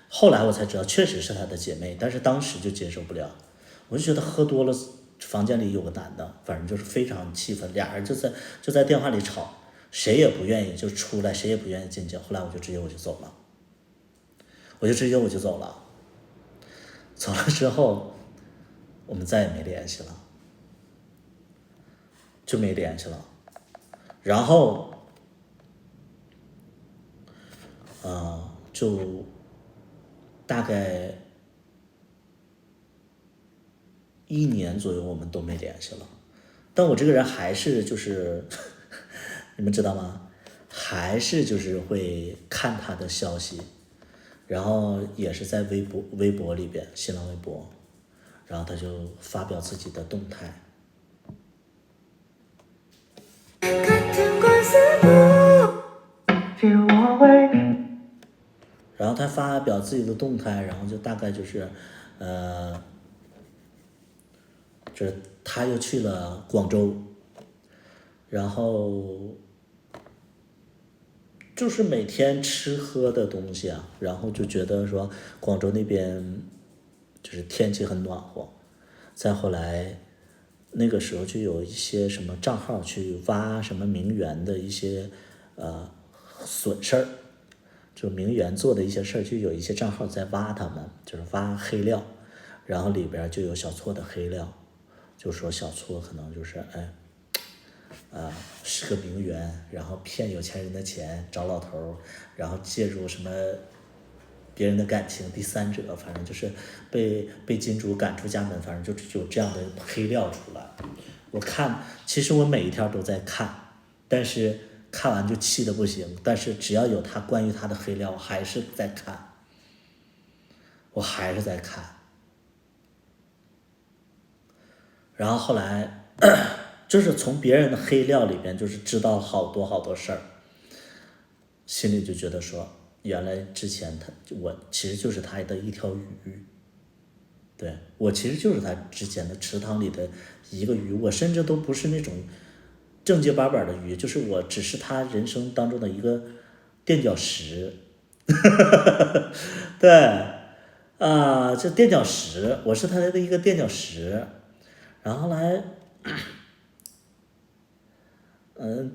S1: 后来我才知道确实是他的姐妹，但是当时就接受不了，我就觉得喝多了，房间里有个男的，反正就是非常气愤，俩人就在电话里吵，谁也不愿意就出来，谁也不愿意进去。后来我就直接走了，我就走了，走了之后我们再也没联系了，就没联系了。然后就大概1年左右我们都没联系了。但我这个人还是就是你们知道吗？还是就是会看他的消息，然后也是在微博里边，新浪微博，然后他就发表自己的动态。然后他发表自己的动态，然后就大概就是就是他又去了广州，然后就是每天吃喝的东西啊，然后就觉得说广州那边就是天气很暖和，再后来那个时候就有一些什么账号去挖什么名媛的一些损事儿，就名媛做的一些事儿，就有一些账号在挖他们，就是挖黑料，然后里边就有小撮的黑料，就说小撮可能就是是个名媛，然后骗有钱人的钱，找老头儿，然后介入什么别人的感情，第三者，反正就是被金主赶出家门，反正就有这样的黑料出来。其实我每一条都在看，但是看完就气得不行，但是只要有关于他的黑料，我还是在看，然后后来就是从别人的黑料里边，就是知道好多好多事儿，心里就觉得说，原来之前我其实就是他的一条鱼，对，我其实就是他之前的池塘里的一个鱼，我甚至都不是那种正经八百的鱼，就是我只是他人生当中的一个垫脚石。对，这垫脚石，我是他的一个垫脚石。然后来，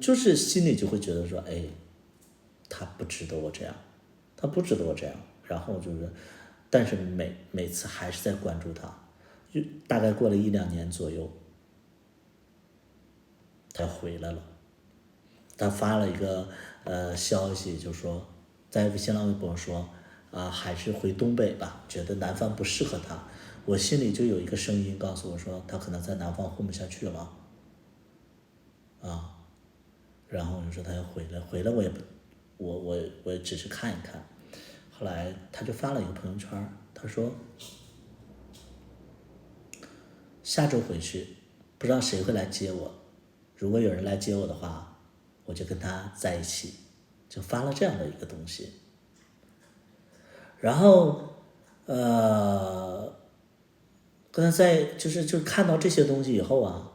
S1: 就是心里就会觉得说，哎，他不值得我这样，他不值得我这样。然后就是，但是每次还是在关注他，就大概过了1-2年左右，他回来了。他发了一个消息，就说在新浪微博说还是回东北吧，觉得南方不适合他。我心里就有一个声音告诉我说，他可能在南方混不下去了啊。然后我就说他要回来，我也不，我只是看一看。后来他就发了一个朋友圈，他说下周回去，不知道谁会来接我，如果有人来接我的话，我就跟他在一起，就发了这样的一个东西。然后跟他就看到这些东西以后啊，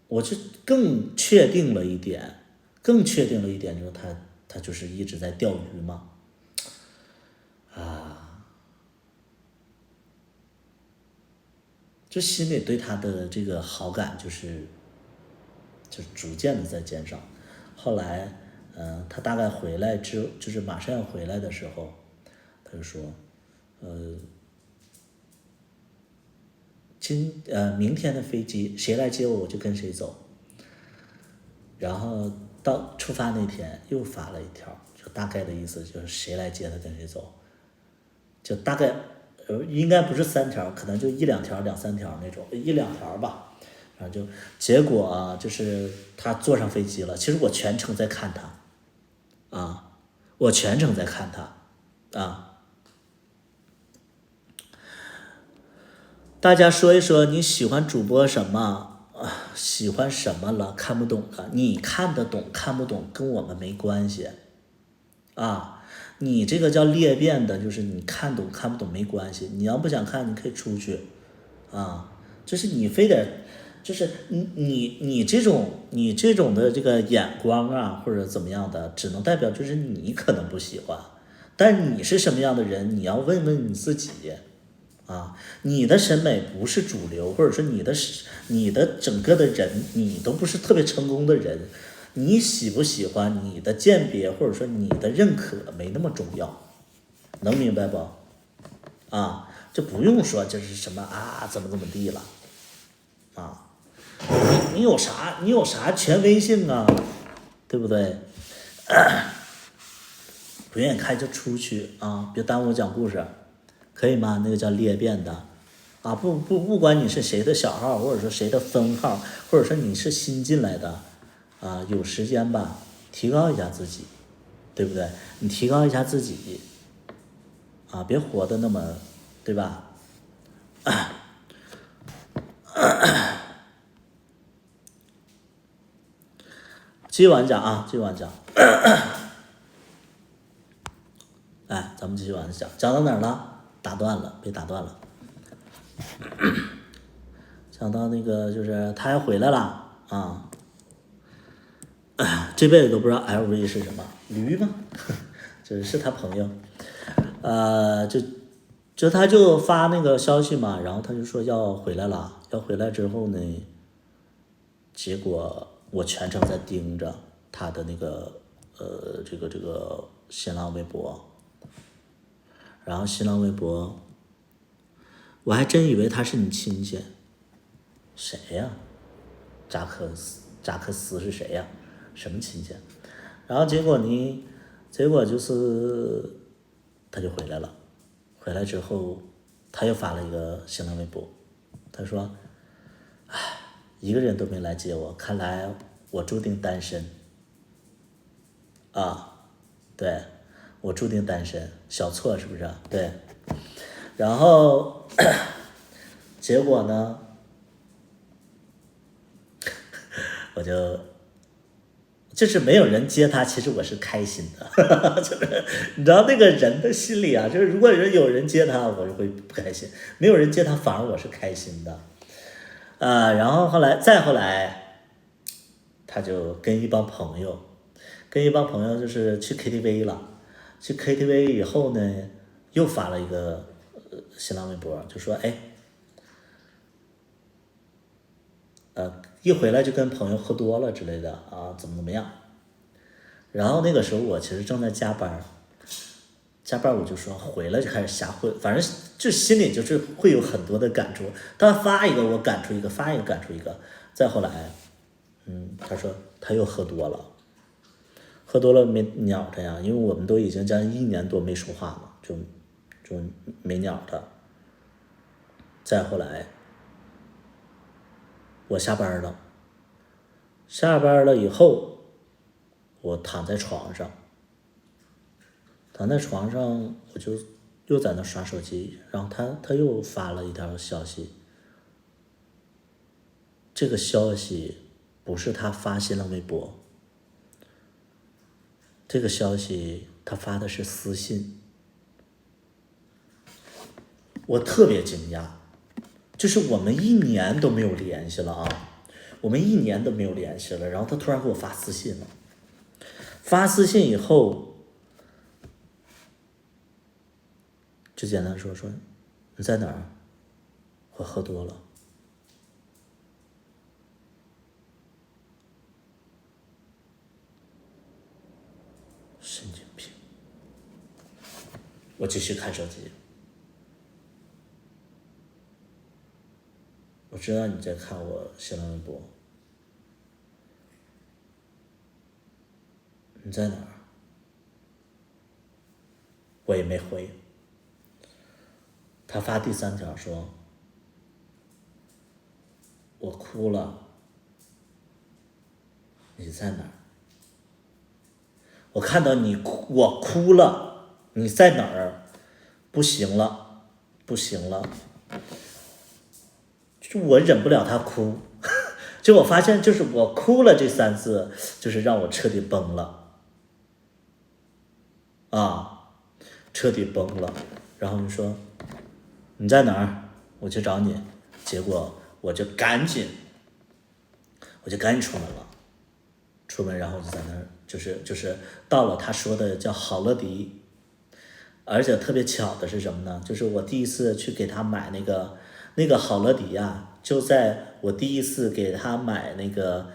S1: 我就更确定了一点，就是他就是一直在钓鱼嘛，就心里对他的这个好感就逐渐的在减少。后来他大概回来就是马上要回来的时候，他就说明天的飞机谁来接我，我就跟谁走。然后到出发那天又发了一条，就大概的意思就是谁来接他跟谁走，就大概应该不是3条，可能就1-2条、2-3条那种，1-2条吧。然后结果就是他坐上飞机了，其实我全程在看他我全程在看他大家说一说你喜欢主播什么喜欢什么了，看不懂的，你看得懂看不懂跟我们没关系你这个叫裂变的，就是你看懂看不懂没关系，你要不想看你可以出去就是你非得就是你这种的这个眼光或者怎么样的，只能代表就是你可能不喜欢，但你是什么样的人，你要问问你自己你的审美不是主流，或者说你的整个的人，你都不是特别成功的人，你喜不喜欢你的鉴别或者说你的认可没那么重要，能明白不就不用说就是什么怎么地了你有啥权威性对不对？不愿意看就出去别耽误我讲故事，可以吗？那个叫裂变的不管你是谁的小号，或者说谁的分号，或者说你是新进来的有时间吧，提高一下自己，对不对？你提高一下自己别活得那么，对吧？继续往讲咱们继续往下讲到哪儿了？被打断了。讲到那个就是他要回来了这辈子都不知道 LV 是什么，驴吗？是他朋友，他就发那个消息嘛，然后他就说要回来了，要回来之后呢，结果我全程在盯着他的那个这个新浪微博，然后新浪微博，我还真以为他是你亲戚，谁呀？扎克斯是谁呀？什么亲戚？然后结果就是他就回来了，回来之后他又发了一个新浪微博，他说一个人都没来接我，看来我注定单身啊，对，我注定单身，小错是不是？对，然后结果呢，我就是没有人接他，其实我是开心的，就是你知道那个人的心理啊，就是如果有人接他，我就会不开心；没有人接他，反而我是开心的。然后再后来，他就跟一帮朋友就是去 KTV 了。去 KTV 以后呢，又发了一个新浪微博，就说一回来就跟朋友喝多了之类的啊，怎么样？然后那个时候我其实正在加班，我就说回来就开始瞎混，反正就心里就是会有很多的感触。他发一个我感触一个，发一个感触一个。再后来，他说他又喝多了，喝多了没鸟他呀，因为我们都已经将近1年多没说话了，就没鸟他。再后来，我下班了，下班了以后，我躺在床上，我就又在那刷手机，然后他又发了一条消息，这个消息不是他发新浪微博，这个消息他发的是私信，我特别惊讶，就是我们1年都没有联系了啊，我们1年都没有联系了，然后他突然给我发私信了，发私信以后，就简单说你在哪儿？我喝多了。神经病！我继续看手机。我知道你在看我新浪微博。你在哪儿？我也没回。他发第3条说：“我哭了。”你在哪儿？我看到你哭，我哭了。你在哪儿？不行了，不行了。就我忍不了他哭，就我发现，就是我哭了这3字，就是让我彻底崩了，啊，彻底崩了。然后你说你在哪儿？我去找你。结果我就赶紧出门了。出门，然后就在那儿，就是到了他说的叫好乐迪，而且特别巧的是什么呢？就是我第一次去给他买那个好乐迪呀，就在我第一次给他买那个，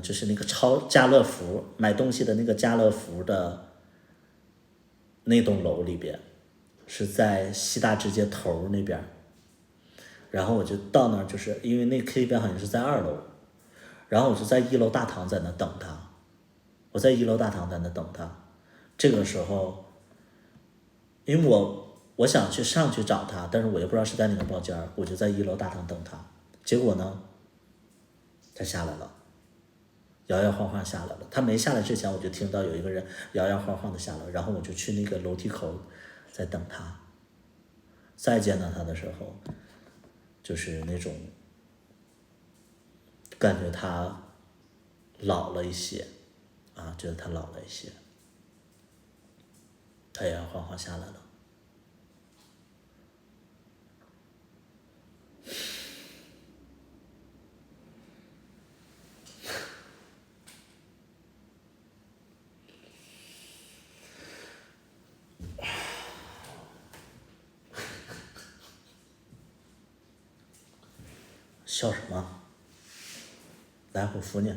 S1: 就是那个家乐福买东西的那个家乐福的那栋楼里边，是在西大直街头那边。然后我就到那儿，就是因为那 KTV 好像是在2楼，然后我就在1楼大堂在那等他。我在1楼大堂在那等他。这个时候，因为我想上去找他，但是我也不知道是在哪个包间，我就在1楼大堂等他。结果呢，他下来了，摇摇晃晃下来了。他没下来之前，我就听到有一个人摇摇晃晃的下来，然后我就去那个楼梯口在等他。再见到他的时候，就是那种感觉他老了一些啊，觉得他老了一些。他摇摇晃晃下来了。笑什么？来，我扶你。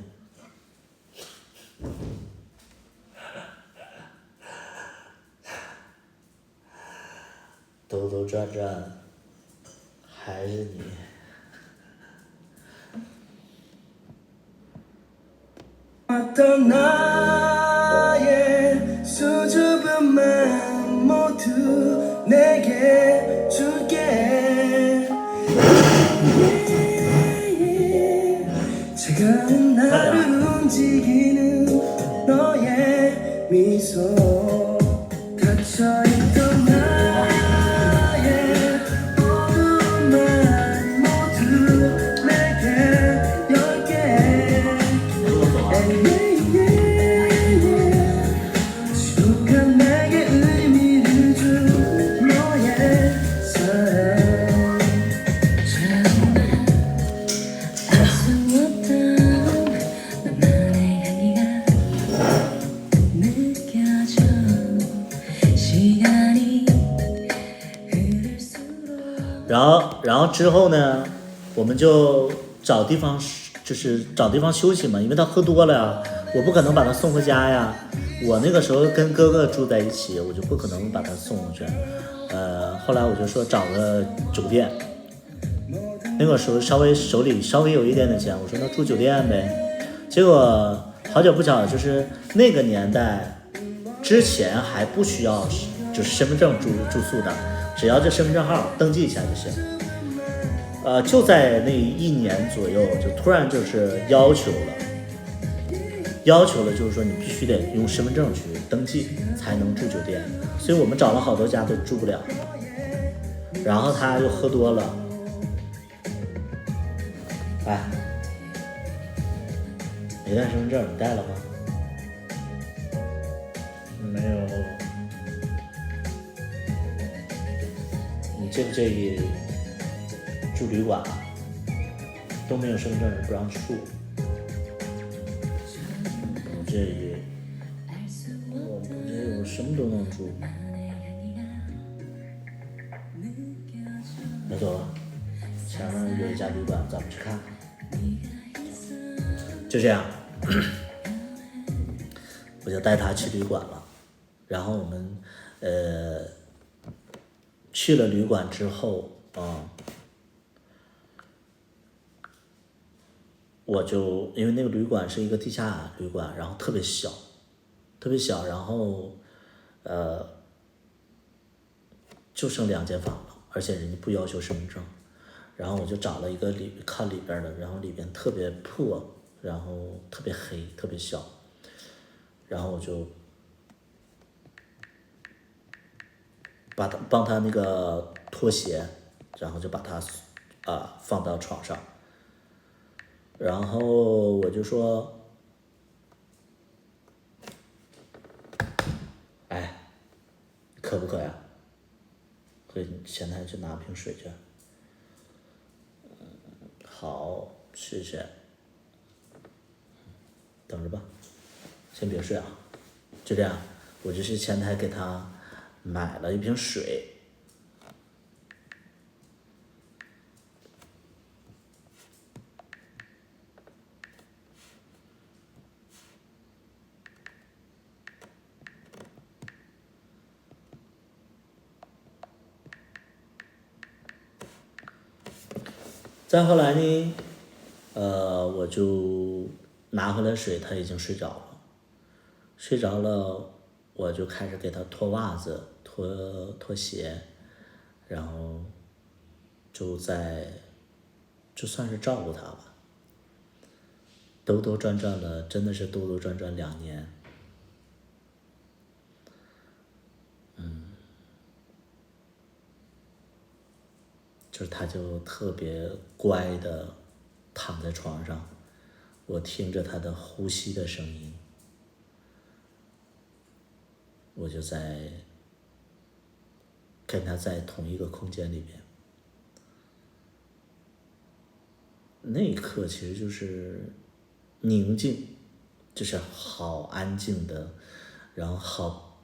S1: 兜兜转转，还是你。然后之后呢，我们就找地方，就是找地方休息嘛，因为他喝多了呀，我不可能把他送回家呀。我那个时候跟哥哥住在一起，我就不可能把他送回去。后来我就说找个酒店，那个时候手里稍微有一点点钱，我说那住酒店呗。结果好巧不巧，就是那个年代之前还不需要就是身份证住宿的，只要这身份证号登记一下就行。就在那1年左右，就突然就是要求了，就是说你必须得用身份证去登记才能住酒店，所以我们找了好多家都住不了。然后他又喝多了，哎，没带身份证，你带了吗？没有。你介不介意住旅馆啊？都没有身份证不让住。不介意，我不介意，我什么都能住。那走了，前面有一家旅馆，咱们去看。就这样，我就带他去旅馆了。然后我们去了旅馆之后我就因为那个旅馆是一个地下旅馆，然后特别小，然后就剩2间房了，而且人家不要求身份证。然后我就找了一个看里边的，然后里边特别破，然后特别黑，特别小。然后我就帮他那个脱鞋，然后就把他放到床上。然后我就说，哎，渴不渴呀？回前台去拿瓶水去。好，谢谢。等着吧，先别睡啊。就这样，我就去前台给他买了一瓶水。再后来呢，我就拿回来水，他已经睡着了，我就开始给他脱袜子、脱鞋，然后就算是照顾他吧，兜兜转转了，真的是兜兜转转2年。就是他就特别乖的躺在床上，我听着他的呼吸的声音，我就跟他在同一个空间里边。那一刻其实就是宁静，就是好安静的，然后好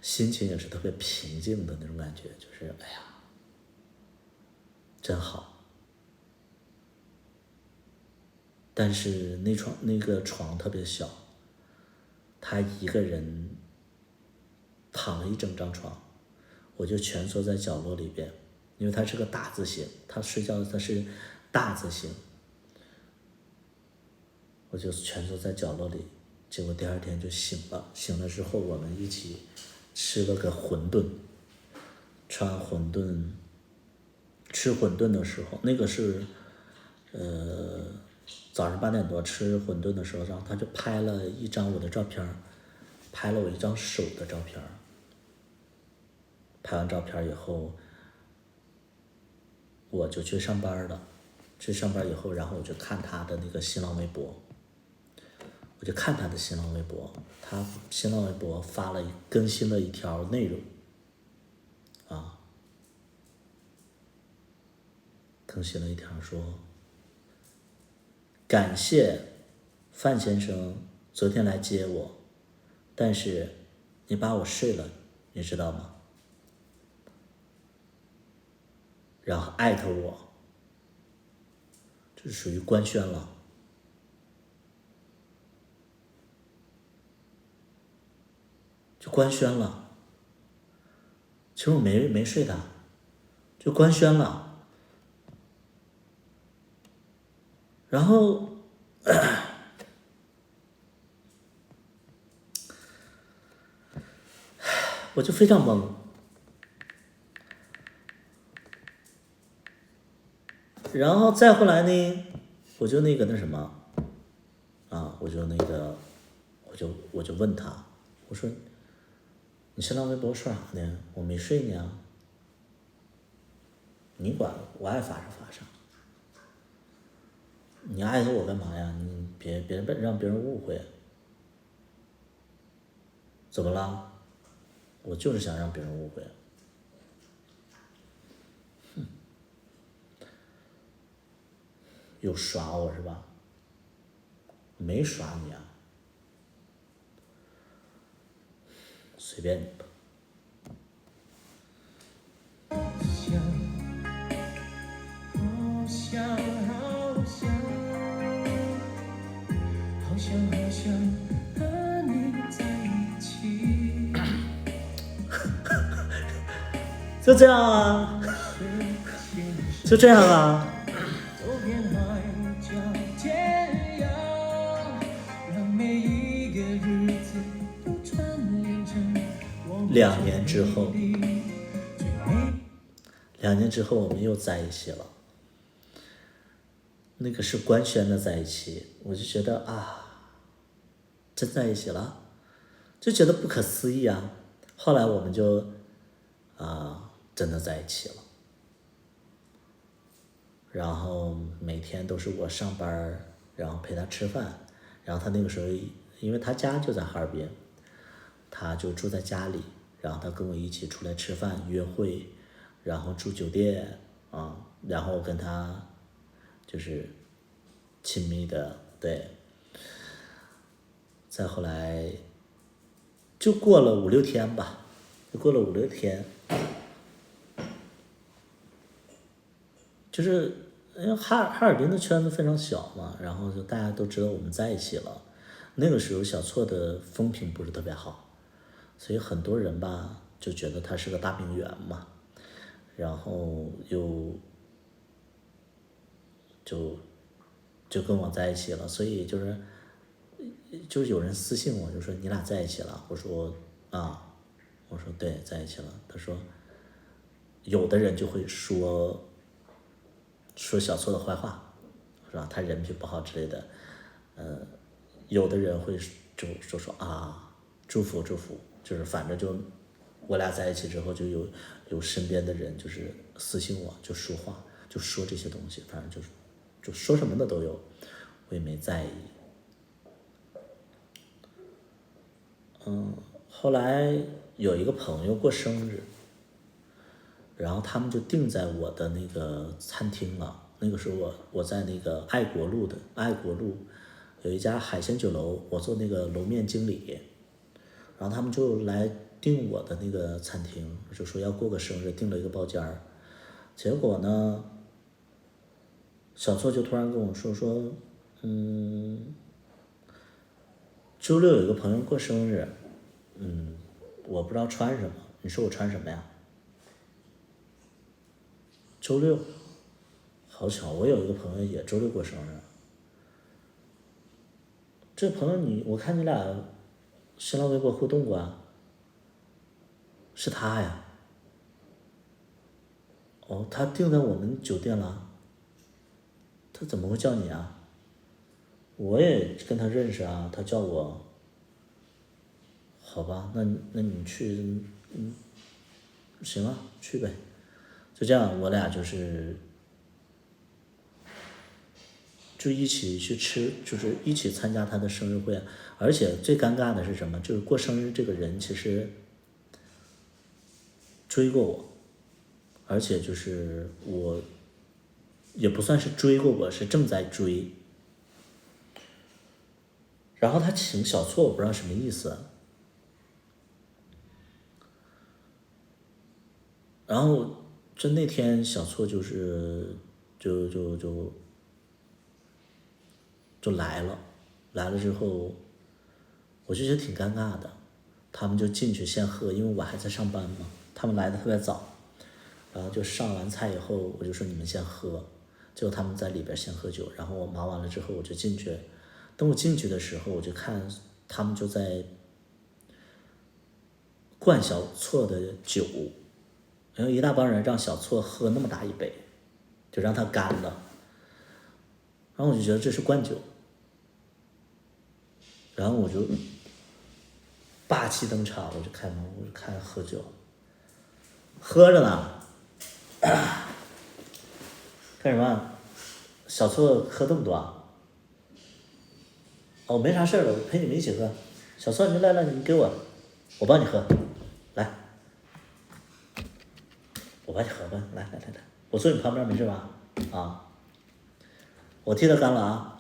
S1: 心情也是特别平静的那种感觉，就是哎呀，真好。但是那个床特别小，他一个人躺了一整张床，我就蜷缩在角落里边，因为它是个大字形，他睡觉它是大字形，我就蜷缩在角落里，结果第二天就醒了。醒了之后，我们一起吃了个馄饨，吃完馄饨，吃馄饨的时候，那个是早上8点多吃馄饨的时候，然后他就拍了一张我的照片，拍了我一张手的照片。拍完照片以后，我就去上班了。去上班以后，然后我就看他的那个新浪微博，他新浪微博更新了一条内容，更新了一条说，感谢范先生昨天来接我，但是你把我睡了，你知道吗？然后艾特我，这属于官宣了。就官宣了，其实我没睡他，就官宣了。然后我就非常懵，然后再后来呢，我就那什么，我就问他，我说你新浪微博说啥呢？我没睡呢，你管我爱发啥发啥，你艾特我干嘛呀？你别让别人误会。怎么了？我就是想让别人误会。又耍我是吧？没耍你啊，随便你吧。好想和你在一起。就这样啊，就这样啊。2年之后我们又在一起了。那个是官宣的在一起，我就觉得真在一起了，就觉得不可思议啊。后来我们就真的在一起了。然后每天都是我上班，然后陪他吃饭。然后他那个时候，因为他家就在哈尔滨，他就住在家里，然后他跟我一起出来吃饭、约会，然后住酒店然后我跟他就是亲密的，对。再后来就过了5、6天吧，就是因为哈尔滨的圈子非常小嘛，然后就大家都知道我们在一起了。那个时候小错的风评不是特别好，所以很多人吧就觉得他是个大名媛嘛，然后就跟我在一起了。所以就是有人私信我，就说你俩在一起了。我说对，在一起了。他说有的人就会说小错的坏话，是吧？他人品不好之类的。有的人会就说祝福，就是反正就我俩在一起之后，就有身边的人就是私信我，就说话，就说这些东西，反正就说什么的都有，我也没在意。后来有一个朋友过生日，然后他们就定在我的那个餐厅了。那个时候我在那个爱国路有一家海鲜酒楼，我做那个楼面经理，然后他们就来订我的那个餐厅，就说要过个生日，订了一个包间儿。结果呢，小错就突然跟我说周六有一个朋友过生日，我不知道穿什么，你说我穿什么呀？周六，好巧，我有一个朋友也周六过生日。这朋友我看你俩新浪微博互动过啊，是他呀？哦，他订在我们酒店了，他怎么会叫你啊？我也跟他认识啊，他叫我。好吧，那你去，行啊，去呗。就这样，我俩就一起去吃，就是一起参加他的生日会。而且最尴尬的是什么？就是过生日这个人其实追过我，而且就是我也不算是追过我，是正在追。然后他请小错，我不知道什么意思。然后就那天小错就来了，来了之后，我就觉得挺尴尬的。他们就进去先喝，因为我还在上班嘛，他们来的特别早，然后就上完菜以后，我就说你们先喝，结果他们在里边先喝酒，然后我忙完了之后我就进去，等我进去的时候，我就看他们就在灌小错的酒，然后一大帮人让小错喝那么大一杯，就让他干了，然后我就觉得这是灌酒，然后我就霸气登场，我就开门，我就开始喝酒，喝着呢，干什么？小错喝这么多啊？哦，没啥事了，我陪你们一起喝。小错，你来，你给我，我帮你喝，来，我帮你喝吧，来，我坐你旁边没事吧？啊，我替他干了啊。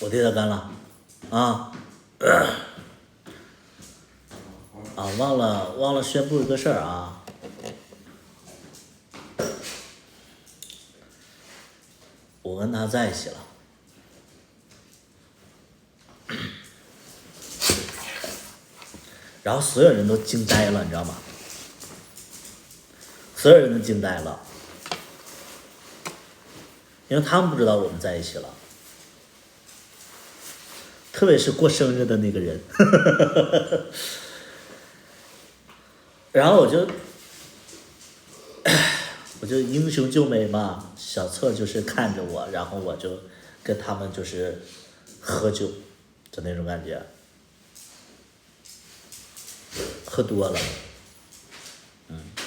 S1: 我替他干了，啊，忘了宣布一个事儿啊，我跟他在一起了，然后所有人都惊呆了，你知道吗？所有人都惊呆了，因为他们不知道我们在一起了，特别是过生日的那个人，然后我就英雄救美嘛，小策就是看着我，然后我就跟他们就是喝酒，就那种感觉，喝多了，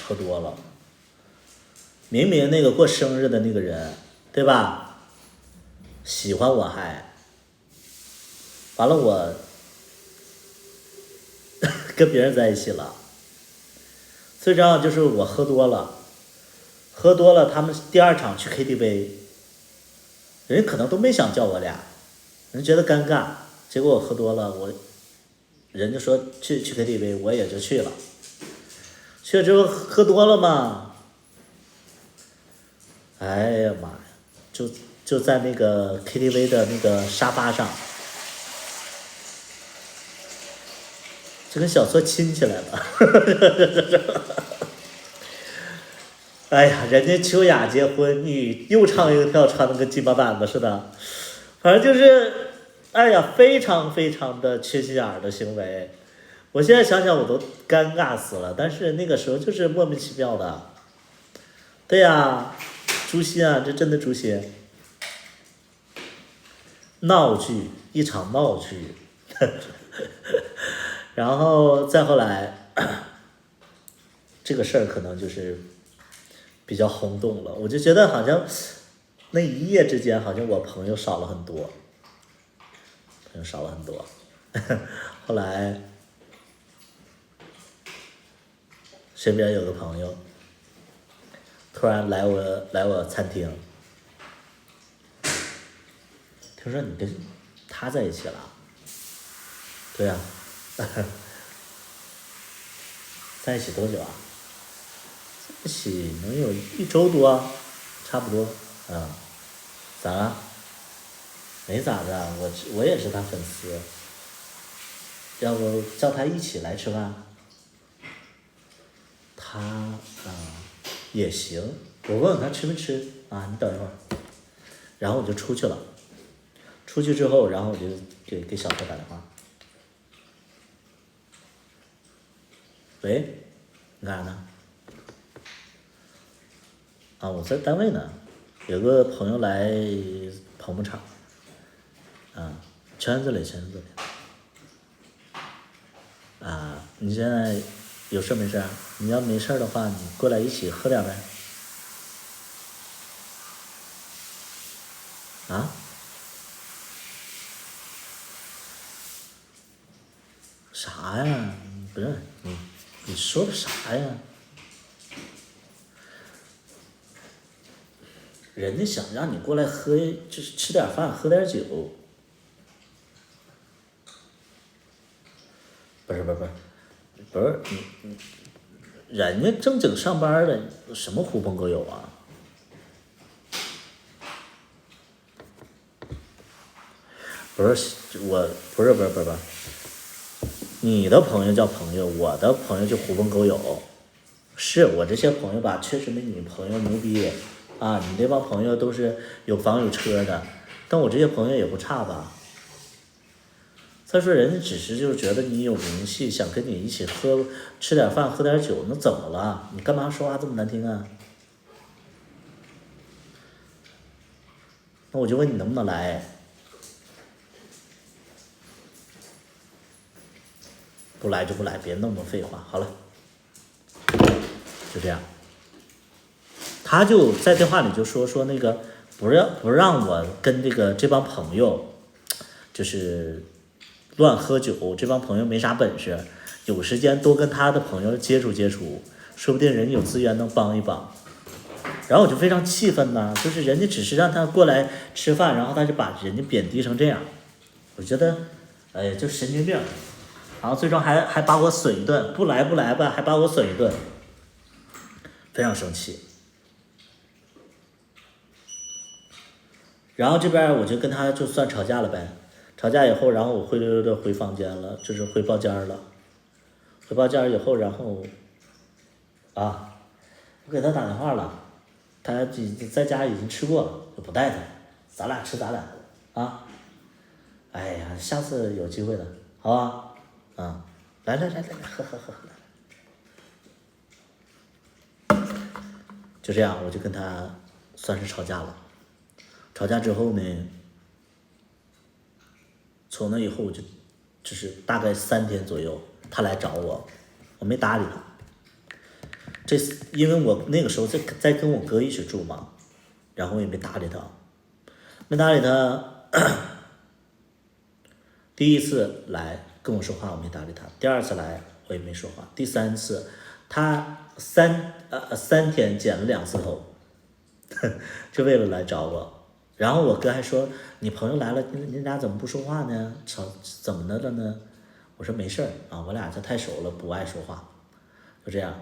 S1: 喝多了，明明那个过生日的那个人，对吧？喜欢我还，完了我跟别人在一起了，最重要就是我喝多了。喝多了，他们第二场去 KTV， 人可能都没想叫我俩，人觉得尴尬，结果我喝多了，人家说去 KTV， 我也就去了，去了之后喝多了嘛，哎呀妈呀，就在那个 KTV 的那个沙发上，就跟小错亲起来了。哎呀，人家秋雅结婚，你又唱又跳，穿的跟鸡巴掸子似的，反正就是，哎呀，非常非常的缺心眼儿的行为。我现在想想我都尴尬死了，但是那个时候就是莫名其妙的。对呀，诛心啊，这真的诛心。闹剧，一场闹剧。然后再后来，这个事儿可能就是比较轰动了，我就觉得好像那一夜之间，好像我朋友少了很多，朋友少了很多。后来身边有个朋友突然来我餐厅，听说你跟他在一起了。对呀、在一起多久啊？在一起能有1周多，差不多。咋了？没咋的，我也是他粉丝。要不叫他一起来吃饭？他也行，我问问他吃没吃啊？你等一会儿。然后我就出去了，出去之后，然后我就给小何打电话。喂，你干啥呢？我在单位呢，有个朋友来捧捧场。圈子里。你现在有事没事？你要没事的话，你过来一起喝点呗。啥呀？不是你说的啥呀？人家想让你过来喝，就是吃点饭，喝点酒。不是，人家正经上班的，什么狐朋狗友啊？不是我，不是，你的朋友叫朋友，我的朋友就狐朋狗友。是我这些朋友吧，确实没你朋友牛逼你那帮朋友都是有房有车的，但我这些朋友也不差吧。再说人家只是就是觉得你有名气，想跟你一起吃点饭，喝点酒，那怎么了？你干嘛说话这么难听啊？那我就问你能不能来？不来就不来，别那么多废话。好了，就这样。他就在电话里就说那个不让我跟这帮朋友，就是乱喝酒，这帮朋友没啥本事，有时间多跟他的朋友接触接触，说不定人有资源能帮一帮。然后我就非常气愤呐，就是人家只是让他过来吃饭，然后他就把人家贬低成这样，我觉得，就神经病。然后最终还把我损一顿，不来吧，还把我损一顿，非常生气。然后这边我就跟他就算吵架了呗，吵架以后，然后我灰溜溜的回房间了，就是回包间了。回包间以后，然后我给他打电话了，他在家已经吃过了，就不带他，咱俩吃咱俩的哎呀，下次有机会的，好吧？来，喝。就这样，我就跟他算是吵架了。吵架之后呢，从那以后我就是大概3天左右，他来找我，我没搭理他。因为我那个时候在跟我哥一起住嘛，然后我也没搭理他，第一次来跟我说话我没搭理他，第2次来我也没说话，第3次他3天剪了2次头，就为了来找我。然后我哥还说你朋友来了，你俩怎么不说话呢？怎么的了呢？我说没事儿我俩这太熟了，不爱说话，就这样。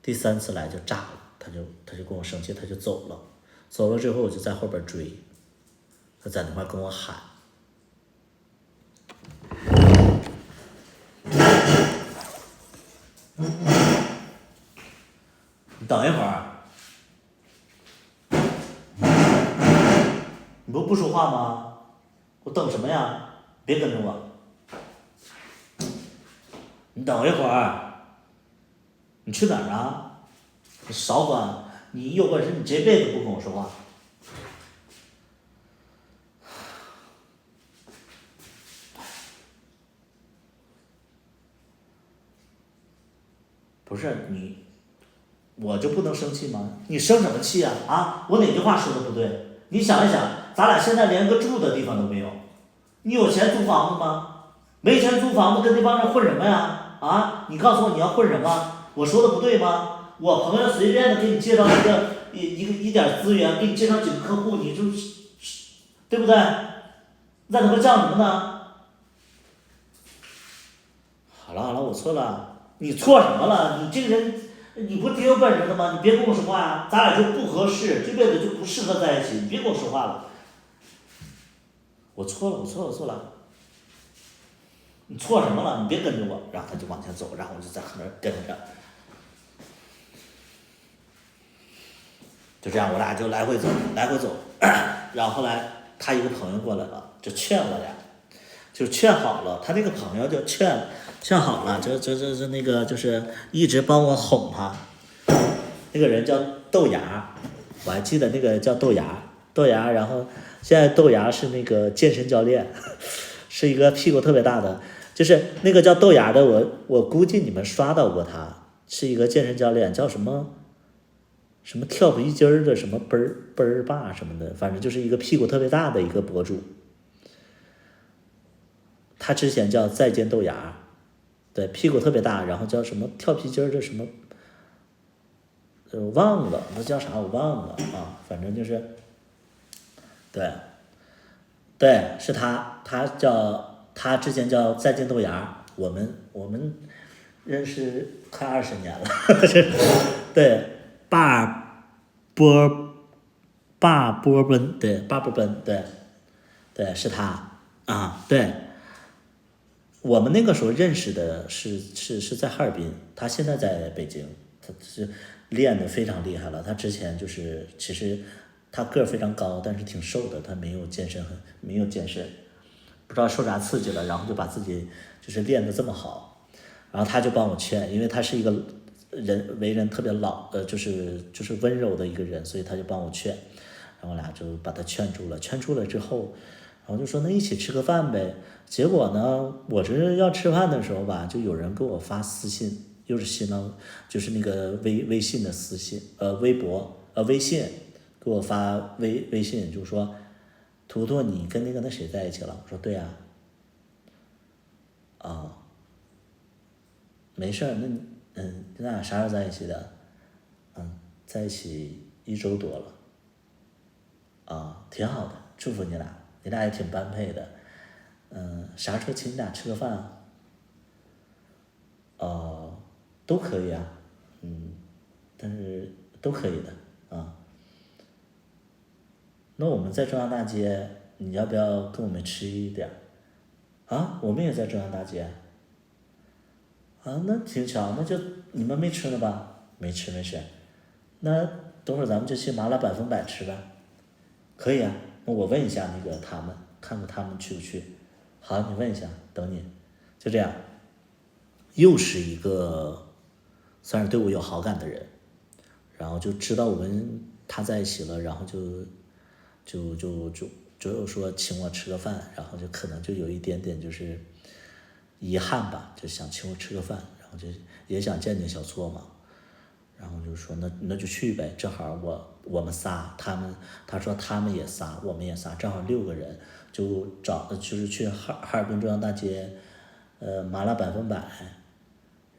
S1: 第3次来就炸了，他就跟我生气，他就走了。走了之后我就在后边追，他在那块跟我喊。你等一会儿，你不说话吗？我等什么呀？别跟着我。你等一会儿，你去哪儿啊？你少管，你有本事你这辈子不跟我说话。不是你，我就不能生气吗？你生什么气啊？我哪句话说的不对？你想一想，咱俩现在连个住的地方都没有，你有钱租房子吗？没钱租房子跟那帮人混什么呀？你告诉我你要混什么？我说的不对吗？我朋友随便的给你介绍一点资源，给你介绍几个客户，你就对不对？你咋能够叫什么呢？好了好了，我错了。你错什么了？你这个人，你不是挺有本事的吗？你别跟我说话呀，咱俩就不合适，这辈子就不适合在一起。你别跟我说话了。我错了，我错了，我错了。你错什么了？你别跟着我。然后他就往前走，然后我就在后面跟着。就这样，我俩就来回走，来回走。然后后来他一个朋友过来了，就劝我俩，就劝好了。他那个朋友就劝好了，这那个就是一直帮我哄他。那个人叫豆芽，我还记得那个叫豆芽，豆芽。然后现在豆芽是那个健身教练，是一个屁股特别大的，就是那个叫豆芽的，我估计你们刷到过他，是一个健身教练，叫什么？什么跳皮筋儿的，什么奔儿爸什么的，反正就是一个屁股特别大的一个博主。他之前叫再见豆芽，对，屁股特别大，然后叫什么跳皮筋儿的什么，忘了那叫啥我忘了啊，反正就是，对，对，是他，他之前叫再见豆芽，我们认识快20年了，对，波波奔，对，巴波奔，对，对，是他啊，对，我们那个时候认识的是在哈尔滨，他现在在北京，他是练得非常厉害了。他之前就是其实他个儿非常高，但是挺瘦的，他没有健身，不知道受啥刺激了，然后就把自己就是练得这么好，然后他就帮我劝，因为他是一个为人特别就是温柔的一个人，所以他就帮我劝，然后我俩就把他劝住了，劝住了之后。然后就说那一起吃个饭呗，结果呢，我这要吃饭的时候吧，就有人给我发私信，又是新浪，就是那个微信的私信，微博，微信，给我发微信，就说，图图你跟那谁在一起了？我说对呀，啊，没事儿，那你俩啥时候在一起的？在一起1周多了，啊，挺好的，祝福你俩。你俩也挺般配的，啥时候请你俩吃个饭啊？都可以啊，但是都可以的啊。那我们在中央大街，你要不要跟我们吃一点啊？我们也在中央大街。啊，那挺巧，那就你们没吃呢吧？没吃没事，那等会儿咱们就去麻辣100%吃呗。可以啊，那我问一下那个他们，看看他们去不去。好，你问一下，等你。就这样，又是一个算是对我有好感的人，然后就知道他在一起了，然后就说请我吃个饭，然后就可能就有一点点就是遗憾吧，就想请我吃个饭，然后就也想见见小错嘛。然后就说那就去呗，正好我们仨，他说他们也仨，我们也仨，正好6个人，就是去哈尔滨中央大街，麻辣100%，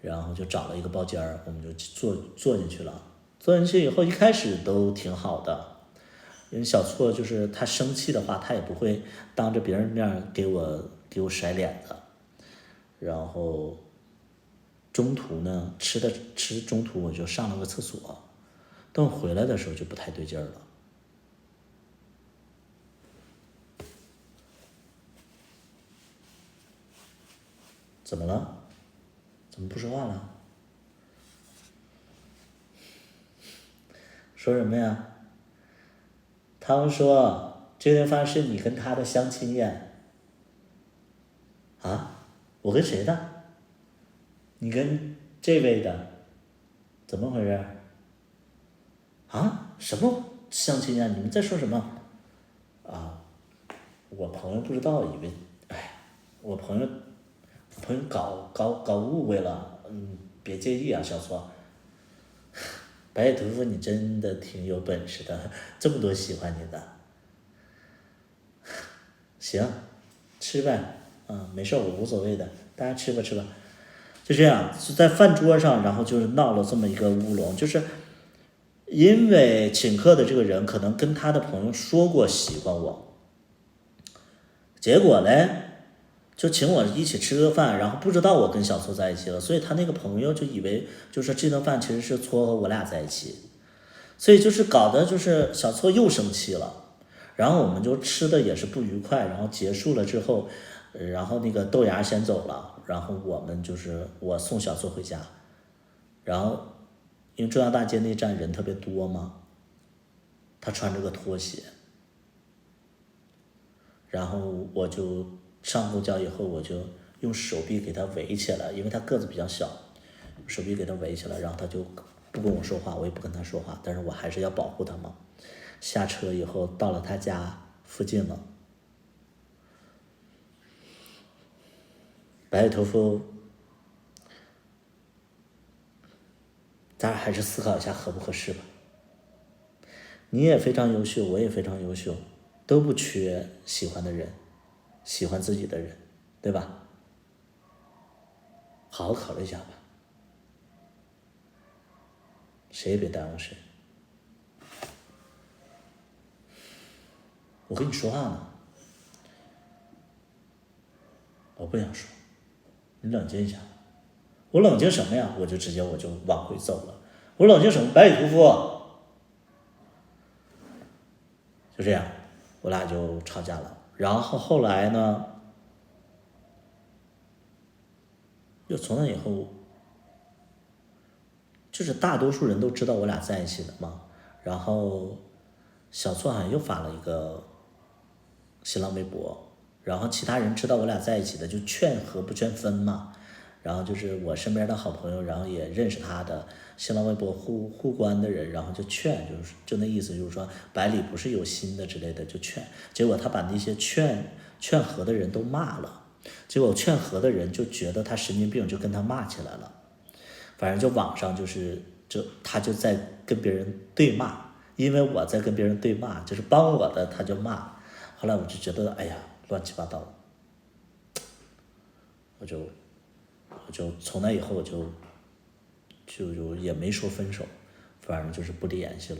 S1: 然后就找了一个包间儿，我们就坐进去了。坐进去以后，一开始都挺好的，因为小错就是他生气的话，他也不会当着别人面给我甩脸的。然后中途呢，中途我就上了个厕所，等我回来的时候就不太对劲儿了。怎么了？怎么不说话了？说什么呀？他们说这顿饭是你跟他的相亲宴。啊？我跟谁的？你跟这位的？怎么回事？啊？什么相亲宴？你们在说什么？啊？我朋友不知道，以为，哎，我朋友搞误会了，别介意啊，小错。白野屠夫，你真的挺有本事的，这么多喜欢你的。行，吃呗，没事，我无所谓的，大家吃吧吃吧。就这样，就在饭桌上，然后就是闹了这么一个乌龙，就是因为请客的这个人可能跟他的朋友说过喜欢我，结果嘞，就请我一起吃个饭，然后不知道我跟小错在一起了，所以他那个朋友就以为就是这顿饭其实是撮合我俩在一起，所以就是搞得就是小错又生气了，然后我们就吃的也是不愉快，然后结束了之后，然后那个豆芽先走了，然后我们就是我送小错回家，然后因为中央大街那站人特别多嘛，他穿着个拖鞋，然后我就上公交以后，我就用手臂给他围起来，因为他个子比较小，手臂给他围起来，然后他就不跟我说话，我也不跟他说话，但是我还是要保护他嘛。下车以后到了他家附近了，白里头夫，咱俩还是思考一下合不合适吧。你也非常优秀，我也非常优秀，都不缺喜欢的人，喜欢自己的人，对吧？好好考虑一下吧，谁也别耽误谁。我跟你说话呢，我不想说，你冷静一下。我冷静什么呀？我就直接往回走了。我冷静什么？百里屠夫，就这样，我俩就吵架了。然后后来呢，又从那以后，就是大多数人都知道我俩在一起的嘛。然后小错好像又发了一个新浪微博，然后其他人知道我俩在一起的就劝和不劝分嘛。然后就是我身边的好朋友，然后也认识他的新浪微博互关的人，然后就劝，就那意思就是说百里不是有心的之类的，就劝。结果他把那些劝和的人都骂了，结果劝和的人就觉得他神经病，就跟他骂起来了。反正就网上他就在跟别人对骂，因为我在跟别人对骂，就是帮我的他就骂。后来我就觉得哎呀乱七八糟，我就从那以后我就也没说分手，反正就是不联系了。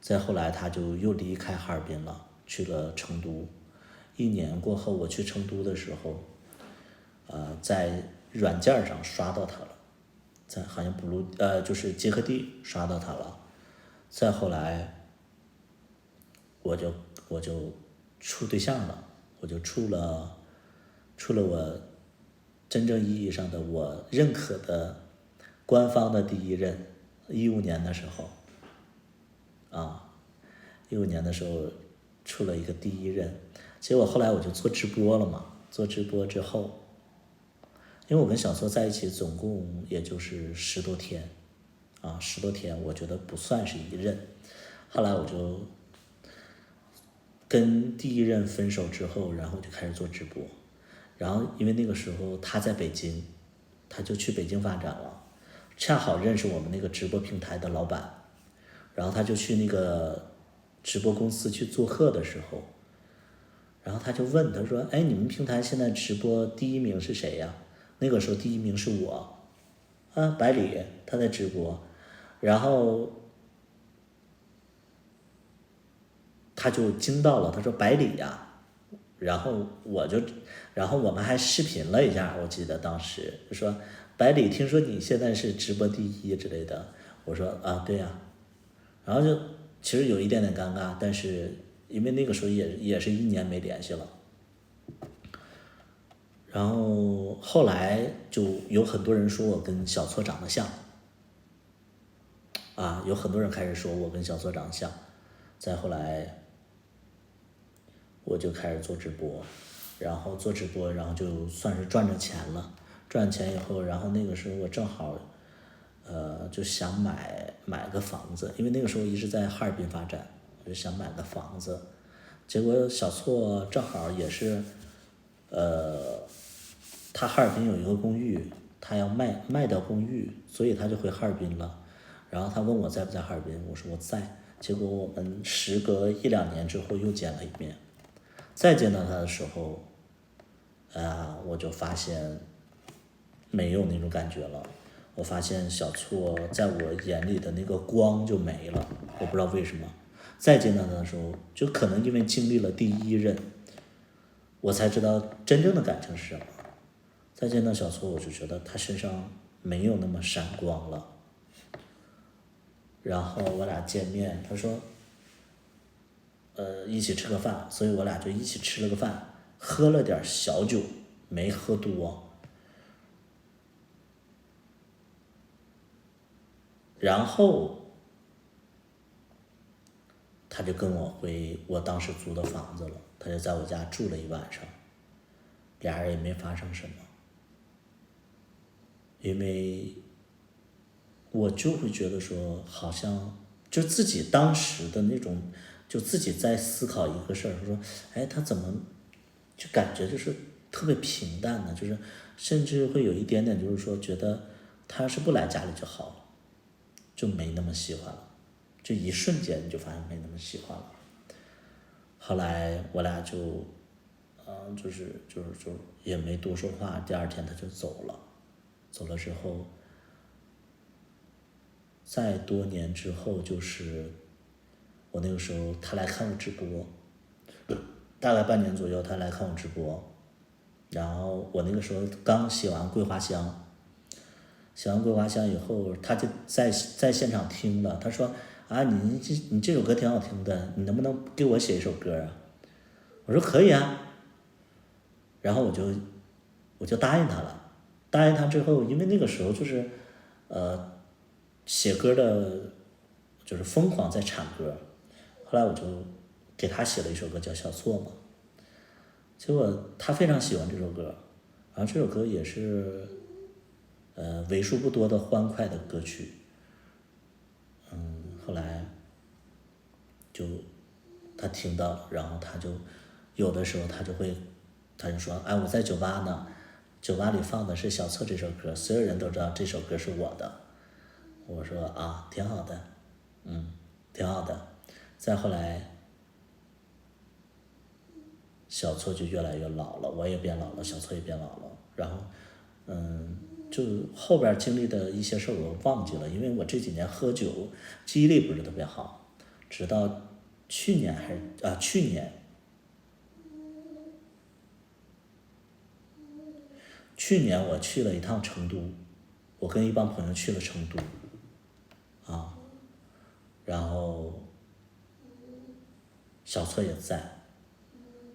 S1: 再后来他就又离开哈尔滨了，去了成都。1年过后，我去成都的时候，在软件上刷到他了，在好像就是结合地刷到他了。再后来，我就处对象了，我就处了我真正意义上的我认可的官方的第一任。15年的时候，15年的时候处了一个第一任，结果后来我就做直播了嘛。做直播之后，因为我跟小错在一起总共也就是10多天，10多天，我觉得不算是一任。后来我就跟第一任分手之后，然后就开始做直播。然后因为那个时候他在北京，他就去北京发展了，恰好认识我们那个直播平台的老板，然后他就去那个直播公司去做客的时候，然后他就问他说：“哎，你们平台现在直播第一名是谁呀？”那个时候第一名是我，百里他在直播，然后他就惊到了，他说百里呀，然后然后我们还视频了一下，我记得当时就说百里，听说你现在是直播第一之类的，我说对呀，然后就其实有一点点尴尬，但是因为那个时候也是1年没联系了。然后后来就有很多人说我跟小错长得像，有很多人开始说我跟小错长得像。再后来我就开始做直播，然后做直播，然后就算是赚着钱了。赚钱以后，然后那个时候我正好就想买个房子，因为那个时候一直在哈尔滨发展，我就想买个房子。结果小错正好也是他哈尔滨有一个公寓，他要卖掉公寓，所以他就回哈尔滨了。然后他问我在不在哈尔滨，我说我在。结果我们时隔1、2年之后又见了一面。再见到他的时候，我就发现没有那种感觉了。我发现小错在我眼里的那个光就没了，我不知道为什么。再见到他的时候，就可能因为经历了第一任，我才知道真正的感情是什么。再见到小错，我就觉得他身上没有那么闪光了。然后我俩见面，他说，一起吃个饭，所以我俩就一起吃了个饭，喝了点小酒，没喝多。然后他就跟我回我当时租的房子了，他就在我家住了一晚上，俩人也没发生什么。因为我就会觉得说，好像就自己当时的那种，就自己在思考一个事儿，说，哎，他怎么就感觉就是特别平淡呢？就是甚至会有一点点，就是说觉得他要是不来家里就好了，就没那么喜欢了，就一瞬间你就发现没那么喜欢了。后来我俩就，就是也没多说话，第二天他就走了。走了之后，再多年之后，就是我那个时候他来看我直播，大概半年左右他来看我直播，然后我那个时候刚写完桂花香，写完桂花香以后，他就在现场听了，他说啊，你这首歌挺好听的，你能不能给我写一首歌啊？我说可以啊，然后我就答应他了，答应他之后，因为那个时候就是写歌的，就是疯狂在产歌，后来我就给他写了一首歌叫《小错》嘛，结果他非常喜欢这首歌，然后这首歌也是为数不多的欢快的歌曲，后来就他听到，然后他就有的时候他就说，哎，我在酒吧呢，酒吧里放的是小错这首歌，所有人都知道这首歌是我的。我说啊，挺好的，挺好的。再后来，小错就越来越老了，我也变老了，小错也变老了。然后，就后边经历的一些事儿我忘记了，因为我这几年喝酒，记忆力不是特别好。直到去年去年我去了一趟成都，我跟一帮朋友去了成都，然后小错也在，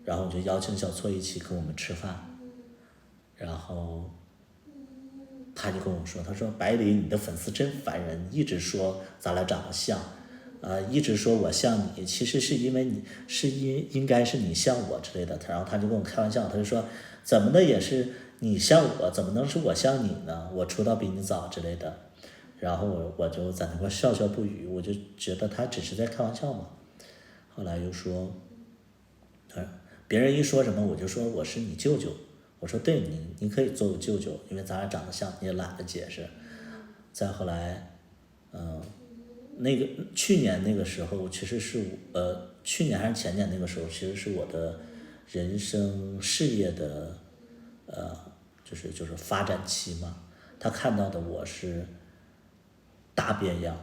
S1: 然后我就邀请小错一起跟我们吃饭，然后他就跟我说，他说百里你的粉丝真烦人，一直说咱俩长得像，一直说我像你，其实是因为你是应该是你像我之类的，然后他就跟我开玩笑，他就说怎么的也是你像我，怎么能是我像你呢？我出道比你早之类的，然后我就在那块笑笑不语，我就觉得他只是在开玩笑嘛。后来又说，别人一说什么我就说我是你舅舅，我说对你可以做我舅舅，因为咱俩长得像，你也懒得解释。再后来，那个去年那个时候其实是去年还是前年那个时候，其实是我的人生事业的就是发展期嘛。他看到的我是大变样，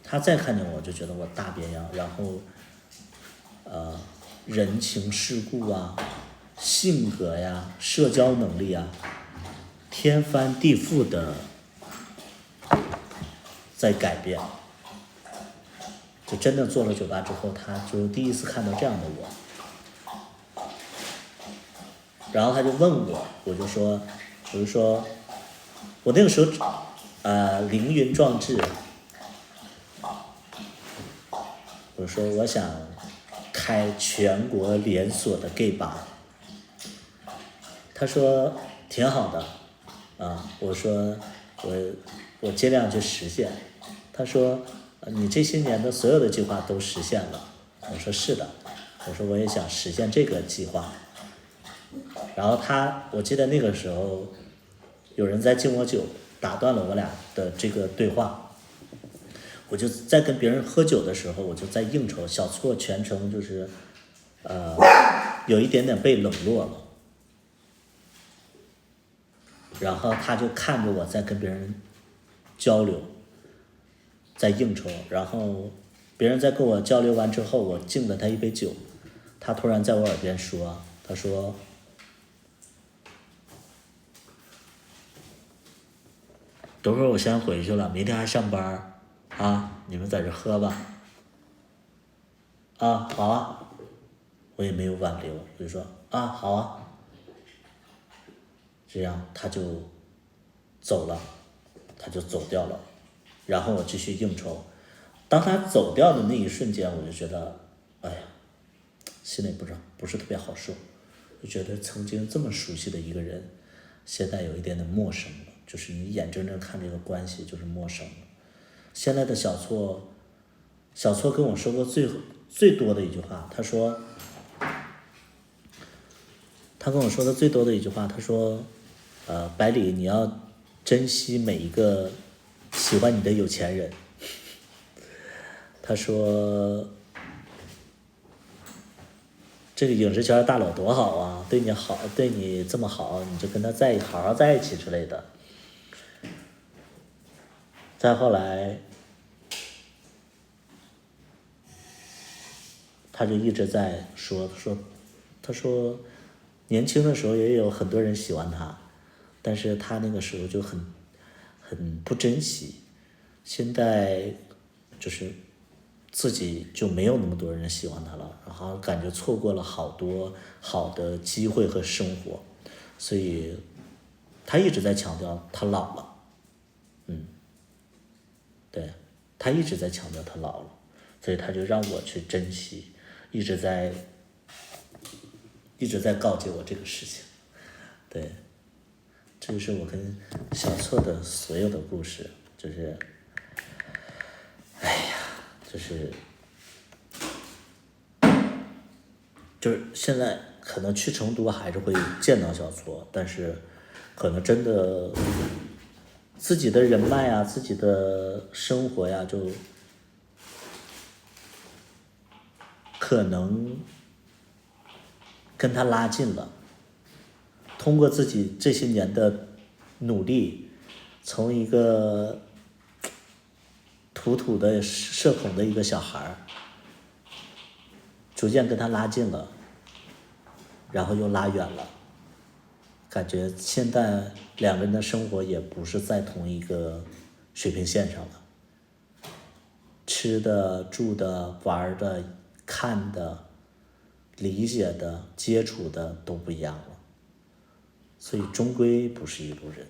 S1: 他再看见我就觉得我大变样，然后人情世故啊，性格呀，社交能力啊，天翻地覆的在改变。就真的做了酒吧之后，他就第一次看到这样的我，然后他就问我，我就说，我那个时候凌云壮志，我说我想开全国连锁的 gay 吧，他说挺好的，我说我尽量去实现，他说你这些年的所有的计划都实现了，我说是的，我说我也想实现这个计划，然后我记得那个时候有人在敬我酒，打断了我俩的这个对话，我就在跟别人喝酒的时候，我就在应酬，小错全程就是有一点点被冷落了，然后他就看着我在跟别人交流，在应酬，然后别人在跟我交流完之后，我敬了他一杯酒，他突然在我耳边说，他说等会儿我先回去了，明天还上班啊，你们在这喝吧。啊，好啊，我也没有挽留，我就说啊，好啊。这样他就走了，他就走掉了，然后我继续应酬。当他走掉的那一瞬间，我就觉得，哎呀，心里不是特别好受，就觉得曾经这么熟悉的一个人，现在有一点点陌生了，就是你眼睁睁看这个关系就是陌生了。现在的小错跟我说过最多的一句话，他跟我说的最多的一句话，他说，百里你要珍惜每一个喜欢你的有钱人。他说，这个影视圈大佬多好啊，对你好，对你这么好，你就跟他好好在一起之类的。再后来，他就一直在他说，年轻的时候也有很多人喜欢他，但是他那个时候就很不珍惜，现在就是自己就没有那么多人喜欢他了，然后感觉错过了好多好的机会和生活，所以他一直在强调他老了，对，他一直在强调他老了，所以他就让我去珍惜，一直在告诫我这个事情，对，这就是我跟小错的所有的故事，就是，哎呀，就是现在可能去成都还是会见到小错，但是可能真的自己的人脉啊，自己的生活呀，就可能跟他拉近了。通过自己这些年的努力，从一个土土的社恐的一个小孩逐渐跟他拉近了，然后又拉远了，感觉现在两个人的生活也不是在同一个水平线上了，吃的、住的、玩的、看的、理解的、接触的都不一样了，所以终归不是一路人。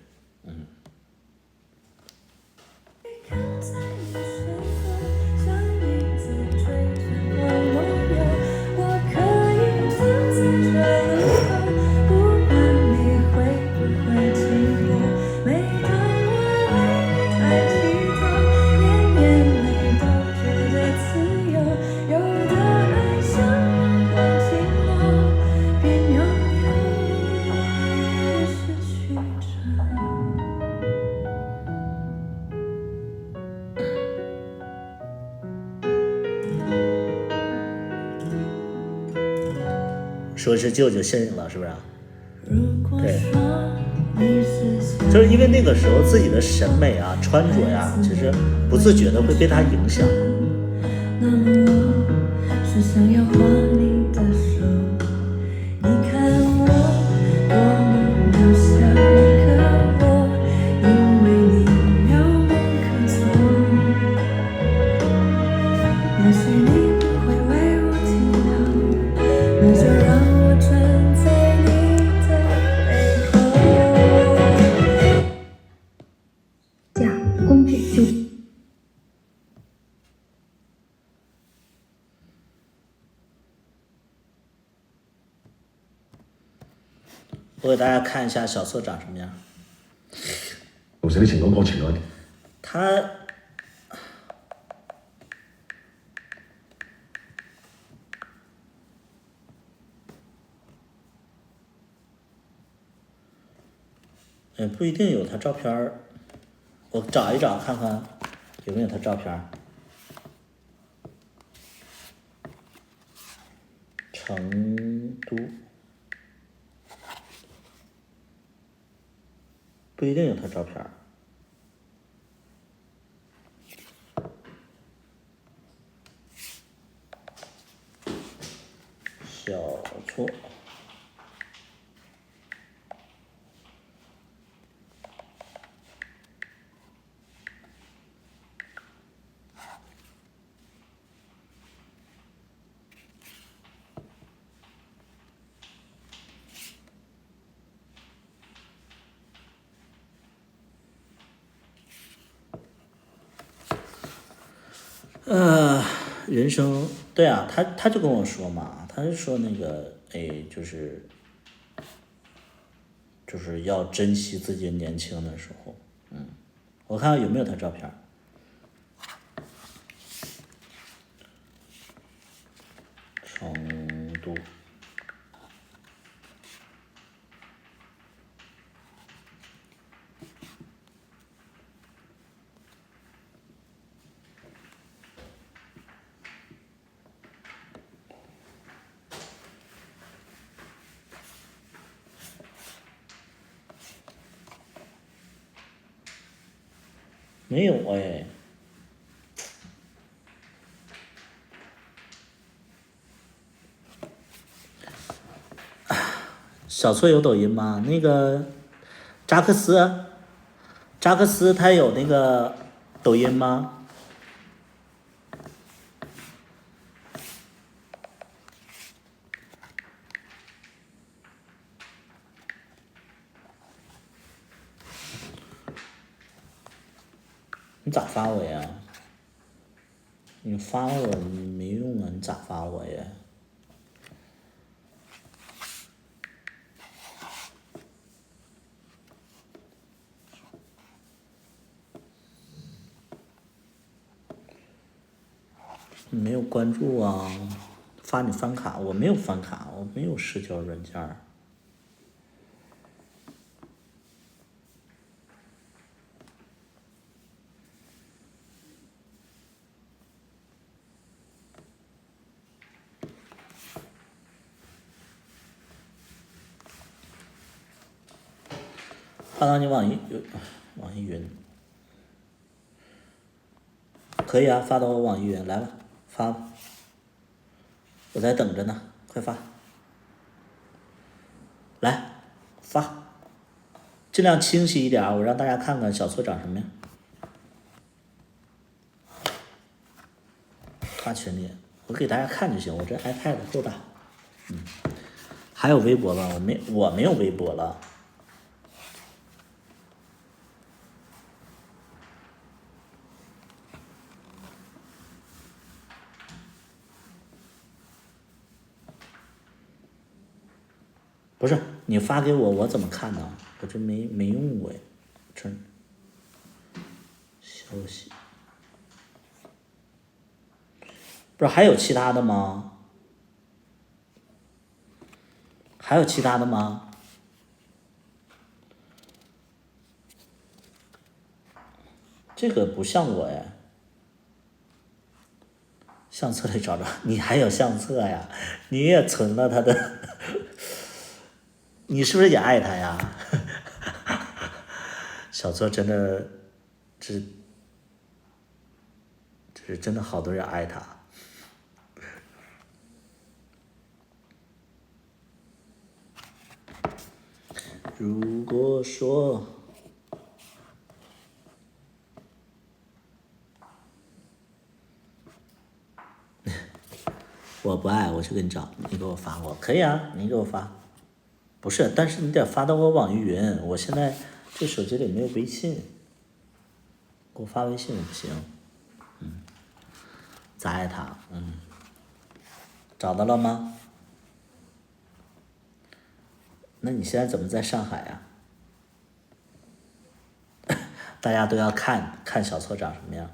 S1: 说是舅舅信了，是不是？对，就是因为那个时候自己的审美啊、穿着呀，其实不自觉的会被他影响。那么我是想要画你的手，你看我多么渺小一个我，因为你遥不可及。也许你不会为我停留，那就让我站在你的背后。甲工具就我给大家看一下小错长什么样。
S2: 老师的情况搞清了的。
S1: 他不一定有他照片儿，我找一找看看有没有他照片儿。成都不一定有他照片儿。小错。人生对啊，他就跟我说嘛，他就说那个，哎，就是要珍惜自己年轻的时候。我看看有没有他照片。成都。没有哎。小错有抖音吗？那个扎克斯他有那个抖音吗？你咋发我呀？你发我没用啊，你咋发我呀？你没有关注啊？发你翻卡，我没有翻卡，我没有社交软件儿。发到你网易云，可以啊，发到我网易云来吧，发吧，我在等着呢，快发，来发，尽量清晰一点，我让大家看看小错长什么样。发群里，我给大家看就行，我这 iPad 够大。还有微博吧？我没有微博了。不是你发给我，我怎么看呢？我这没用过呀，这消息不是还有其他的吗？还有其他的吗？这个不像我呀。相册里找找，你还有相册呀？你也存了他的，你是不是也爱他呀？小错真的，这是真的好多人爱他。如果说我不爱，我去给你找，你给我发过，可以啊，你给我发。不是，但是你得发到我网易云，我现在这手机里没有微信，给我发微信不行。咋爱他？找到了吗？那你现在怎么在上海呀？大家都要看看小错长什么样。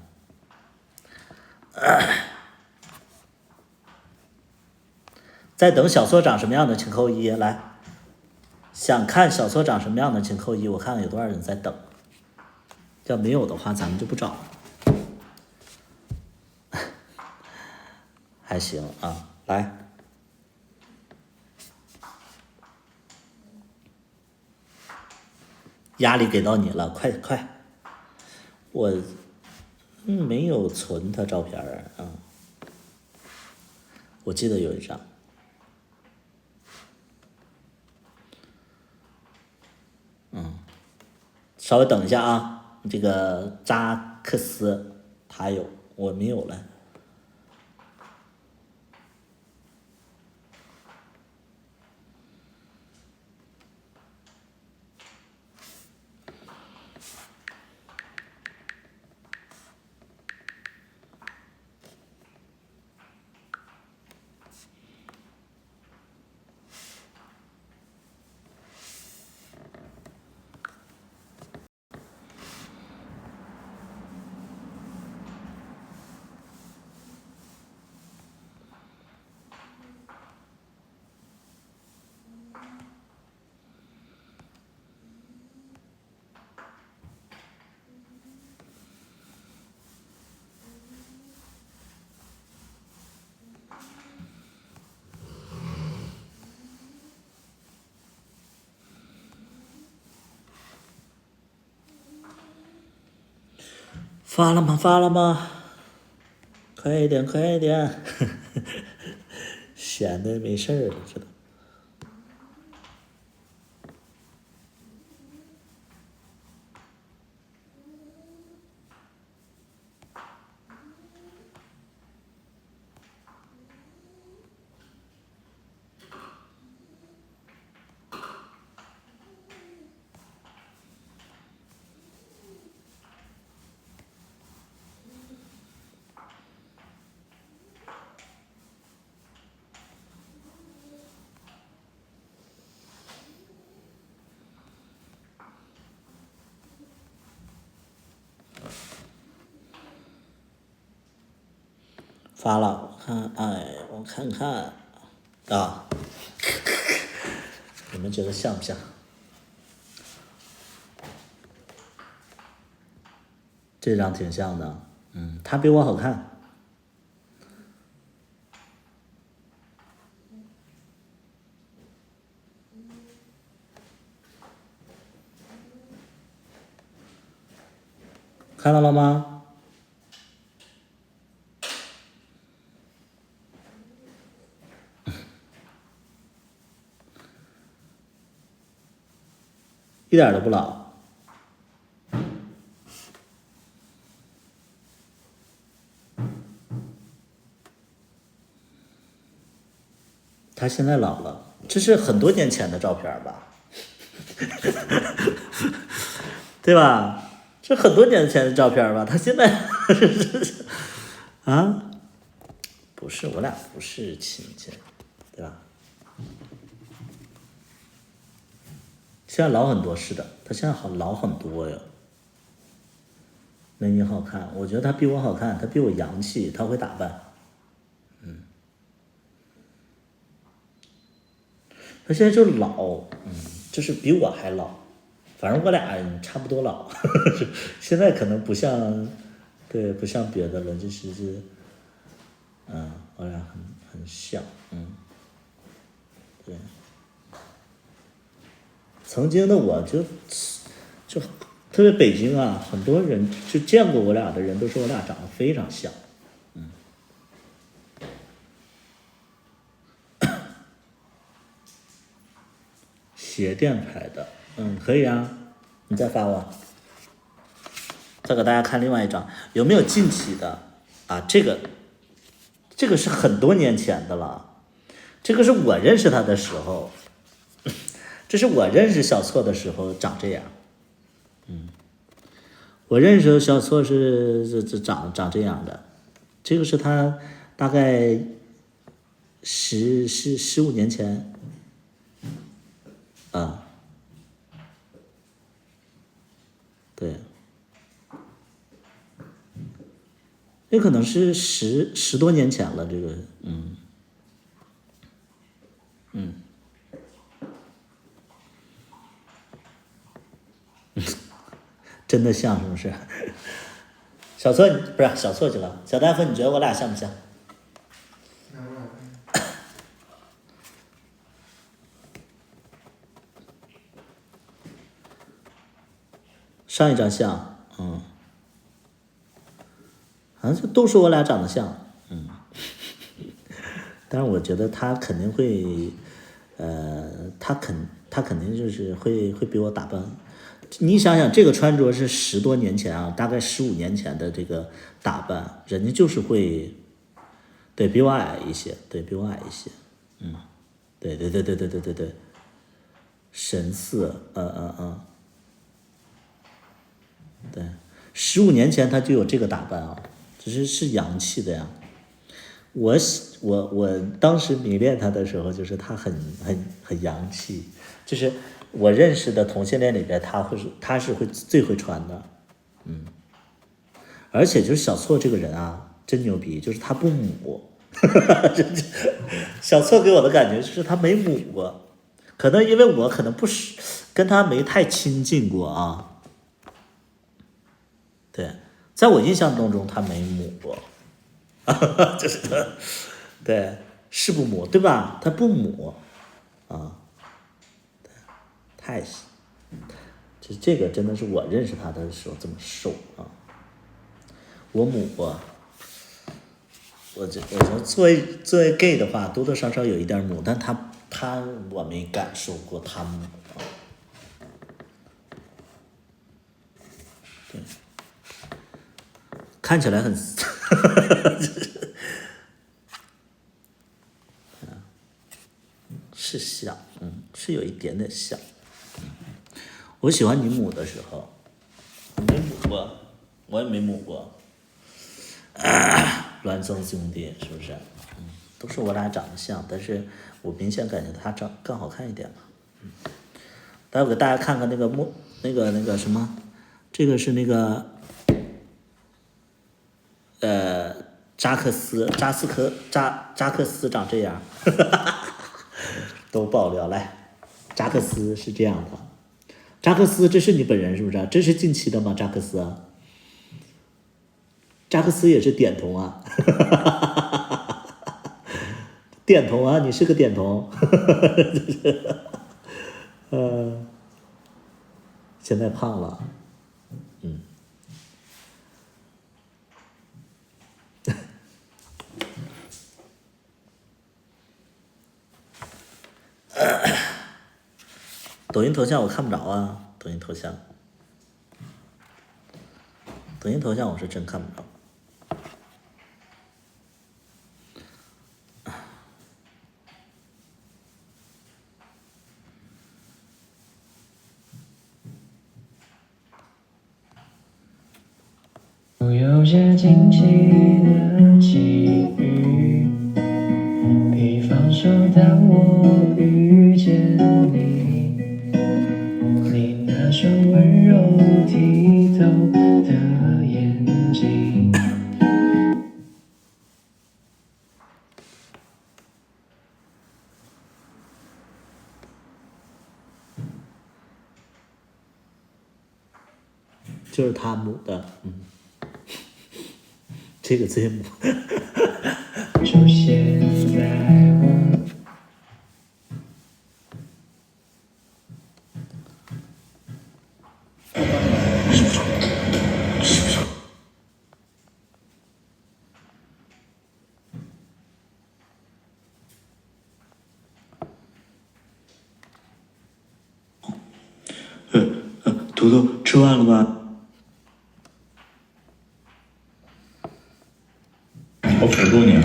S1: 在等小错长什么样的，请扣一来。想看小错长什么样的，请扣一，我看看有多少人在等。要没有的话，咱们就不找了。还行啊，来。压力给到你了，快快！我没有存他照片啊，我记得有一张。稍微等一下啊，这个扎克斯他有，我没有了。发了吗？发了吗？快一点，快一点！闲的没事儿了，知道。发了，我看，哎，我看看啊，你们觉得像不像？这张挺像的，他比我好看。看到了吗？一点都不老。他现在老了，这是很多年前的照片吧？对吧？这很多年前的照片吧？他现在啊，不是，我俩不是亲戚，对吧？现在老很多，是的，他现在老很多呀。没你好看，我觉得他比我好看，他比我洋气，他会打扮。他现在就老，就是比我还老，反正我俩差不多老。现在可能不像，对，不像别的了，就是我俩很像，对。曾经的我就特别北京啊，很多人就见过我俩的人都说我俩长得非常像，鞋店牌的，可以啊，你再发我。再给大家看另外一张，有没有近期的啊？这个是很多年前的了，这个是我认识他的时候，这是我认识小错的时候长这样，我认识小错是长这样的，这个是他大概15年前，啊，对。也可能是十多年前了，这个，真的像是不是？小错不是小错去了，小大夫，你觉得我俩像不像？上一张像，好像都说我俩长得像，但是我觉得他肯定会，他肯定就是会比我打扮，你想想，这个穿着是10多年前啊，大概15年前的这个打扮，人家就是会，对比我矮一些，对比我矮一些，对对对对对对对对，神似，对，15年前他就有这个打扮啊，是洋气的呀。我当时迷恋他的时候，就是他很洋气，就是我认识的同性恋里边，他是最会穿的，而且就是小错这个人啊，真牛逼，就是他不母，小错给我的感觉就是他没母过，可能因为我可能不是跟他没太亲近过啊，对，在我印象当中他没母过。就是对，是不母对吧？他不母啊，太，这个真的是我认识他的时候这么瘦啊。我母过，我觉得作为 gay 的话，多多少少有一点母，但我没感受过他母啊。对，看起来很。是像，是有一点点像。我喜欢你母的时候，你没母过，我也没母过，孪生兄弟是不是？都是我俩长得像，但是我明显感觉他长更好看一点吧。待会给大家看看那个那个什么，这个是那个扎克斯长这样。都爆料来，扎克斯是这样的，扎克斯，这是你本人是不是？这是近期的吗？扎克斯，扎克斯也是点童啊，点童啊，你是个点童，现在胖了，抖音头像我看不着啊，抖音头像我是真看不着。
S3: 有些惊奇的际遇，比方说当我遇见你，你那双温柔剔透的眼睛。
S1: 就是他母的，这个最母。
S3: 出现在我。
S1: 图图吃饭了吗？
S2: 我辅助你。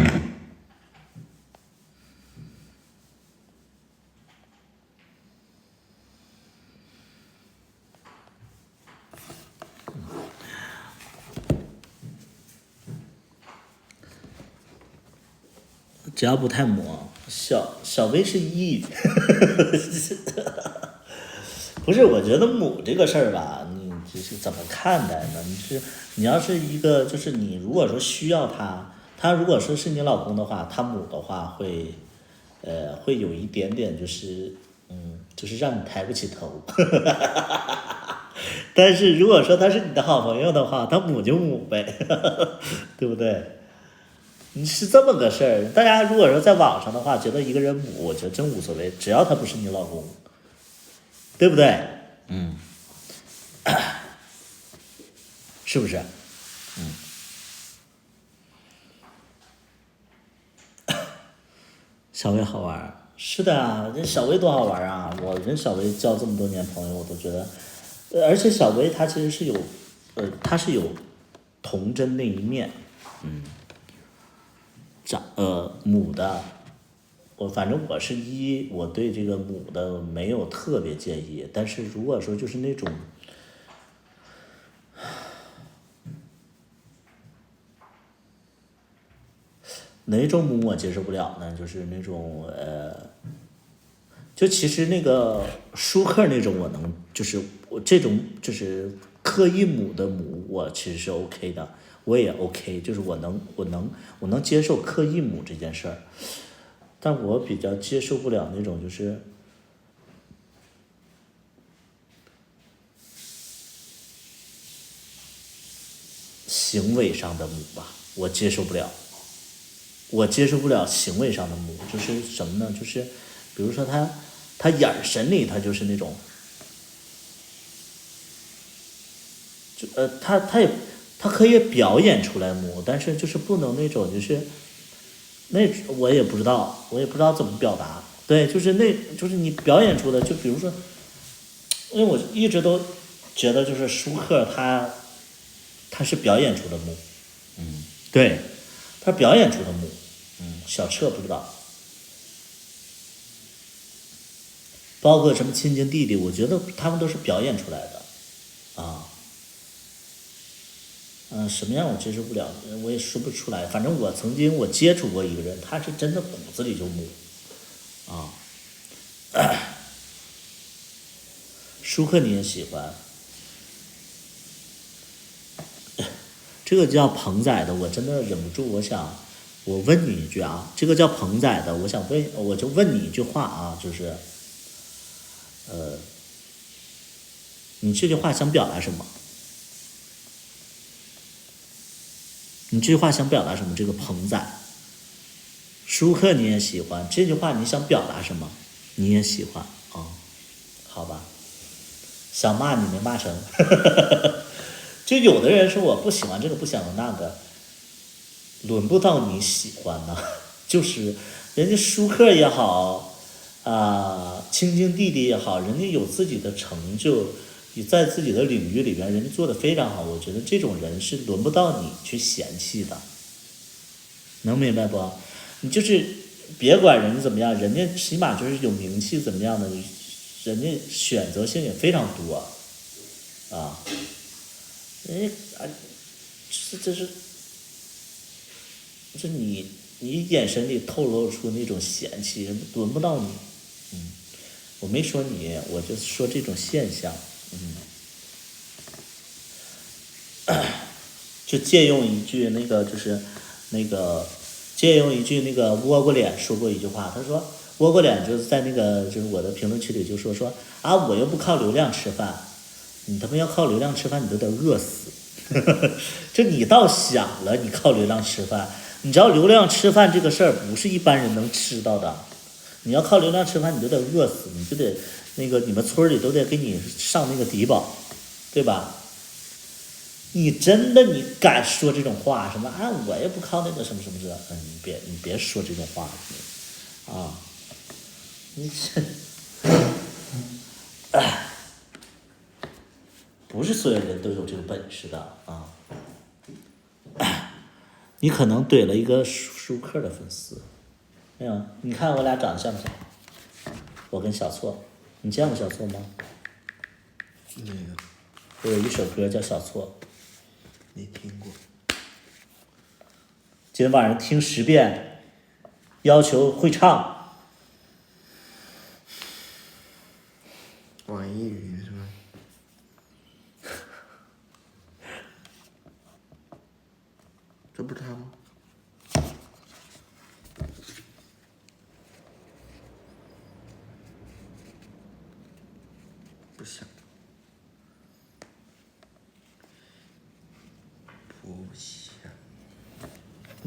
S1: 只要不太磨，小薇是 E， 不是，我觉得母这个事儿吧，你这是怎么看待呢？你要是一个，就是你如果说需要他如果说是你老公的话，他母的话会有一点点就是就是让你抬不起头，但是如果说他是你的好朋友的话，他母就母呗，对不对？你是这么个事儿，大家如果说在网上的话，觉得一个人母，我觉得真无所谓，只要他不是你老公，对不对？是不是？小薇好玩，是的啊，这小薇多好玩啊！我跟小薇交这么多年朋友，我都觉得而且小薇她其实是有，她是有童真那一面，母的，反正我是我对这个母的没有特别介意，但是如果说就是那种，哪种母我接受不了呢？就是那种就其实那个舒克那种我能，就是我这种就是刻意母的母，我其实是 OK 的，我也 OK，就是我能接受刻意母这件事儿，但我比较接受不了那种就是行为上的母吧，我接受不了。我接受不了行为上的母，就是什么呢？就是比如说他眼神里他就是那种，他可以表演出来母，但是就是不能那种就是我也不知道怎么表达。对，就是就是你表演出的，就比如说，因为我一直都觉得就是舒克他是表演出的母，对，他表演出的母，小彻不知道。包括什么亲亲弟弟，我觉得他们都是表演出来的，啊，什么样我接受不了，我也说不出来。反正我曾经我接触过一个人，他是真的骨子里就母，啊，舒克你也喜欢，这个叫鹏仔的，我真的忍不住，我问你一句啊，这个叫鹏仔的，我就问你一句话啊，就是，你这句话想表达什么？你这句话想表达什么？这个鹏仔，舒克你也喜欢，这句话你想表达什么？你也喜欢啊、好吧，想骂你没骂成，就有的人说我不喜欢这个，不喜欢那个，轮不到你喜欢呢，就是人家舒克也好，青青弟弟也好，人家有自己的成就，你在自己的领域里边，人家做的非常好，我觉得这种人是轮不到你去嫌弃的，能明白不？你就是别管人家怎么样，人家起码就是有名气怎么样的，人家选择性也非常多，啊，人家这你眼神里透露出那种嫌弃，轮不到你，我没说你，我就说这种现象，就借用一句那个就是那个借用一句那个倭瓜脸说过一句话，他说倭瓜脸就是在那个就是我的评论区里就说啊，我又不靠流量吃饭，你他妈要靠流量吃饭，你都得饿死。就你倒想了，你靠流量吃饭，你知道流量吃饭这个事儿不是一般人能吃到的，你要靠流量吃饭，你就得饿死，你就得那个你们村里都得给你上那个低保，对吧？你真的你敢说这种话？什么啊？我也不靠那个什么什么这，你别说这种话，啊，你这，不是所有人都有这个本事的啊。你可能怼了一个舒克的粉丝，没有？你看我俩长得像不像？我跟小错，你见过小错吗？
S4: 那个
S1: 我有一首歌叫《小错》，
S4: 没听过。
S1: 今天晚上听10遍，要求会唱。
S4: 网易云是吧？这不是他吗？不想。不想。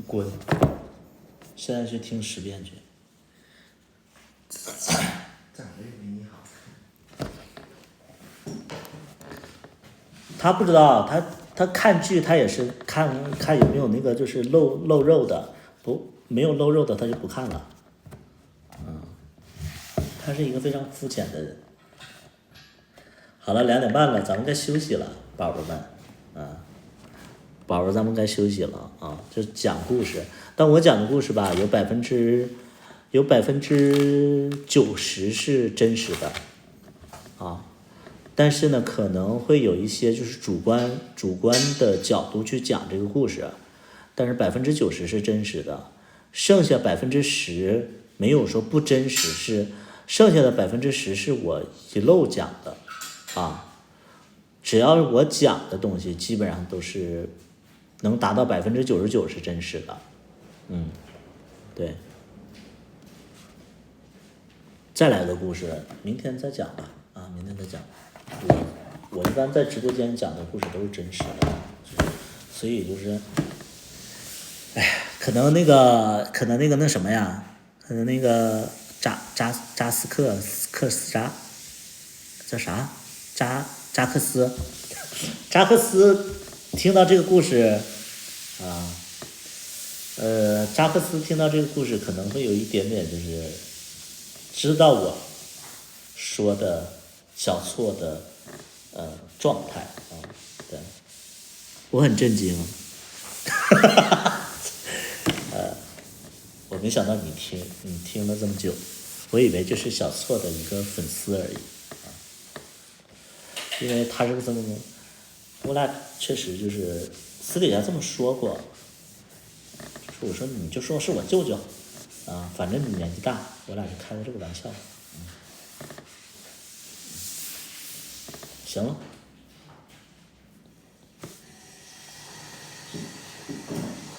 S1: 滚！现在去听10遍去。
S4: 长得也没你好看。
S1: 他不知道，他看剧他也是看有没有那个就是露肉的，没有露肉的他就不看了。他是一个非常肤浅的人。好。好了，2点半了，咱们该休息了，宝宝们，宝宝咱们该休息了啊。就讲故事，但我讲的故事吧，有90%是真实的啊，但是呢，可能会有一些就是主观的角度去讲这个故事，但是90%是真实的，剩下10%没有说不真实，是剩下的10%是我遗漏讲的啊。只要我讲的东西，基本上都是能达到99%是真实的，对。再来个故事，明天再讲吧，明天再讲。我一般在直播间讲的故事都是真实的，所以就是，哎呀，可能那个那什么呀，可能那个扎斯克斯扎叫啥？扎克斯听到这个故事啊，扎克斯听到这个故事可能会有一点点就是知道我说的小错的状态啊，对，我很震惊，我没想到你听了这么久，我以为这是小错的一个粉丝而已啊，因为他是个这么，我俩确实就是私底下这么说过，就是我说你就说是我舅舅啊，反正你年纪大，我俩就开过这个玩笑，行了。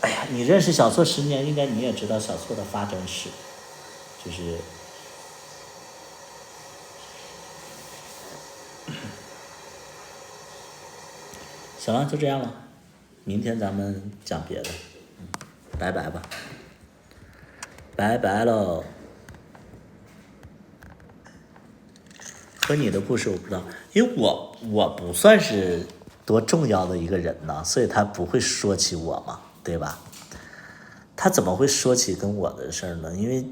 S1: 哎呀，你认识小错10年，应该你也知道小错的发展史，就是行了，就这样了，明天咱们讲别的，拜拜吧，拜拜喽。和你的故事我不知道，因为我不算是多重要的一个人呢，所以他不会说起我嘛，对吧？他怎么会说起跟我的事儿呢？因为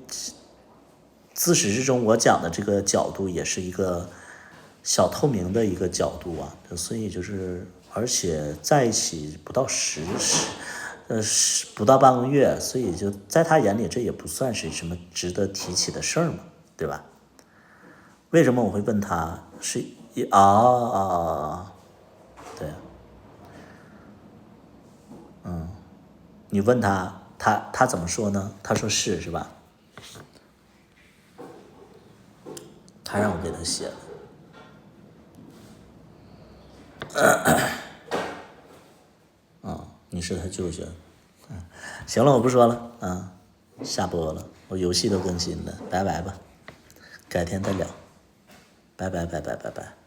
S1: 自始至终我讲的这个角度也是一个小透明的一个角度啊，所以就是而且在一起不到不到半个月，所以就在他眼里这也不算是什么值得提起的事儿嘛，对吧？为什么我会问他？是对，你问他，他怎么说呢？他说是吧？他让我给他写的。你是他舅舅。行了，我不说了，下播了，我游戏都更新了，拜拜吧，改天再聊，拜拜。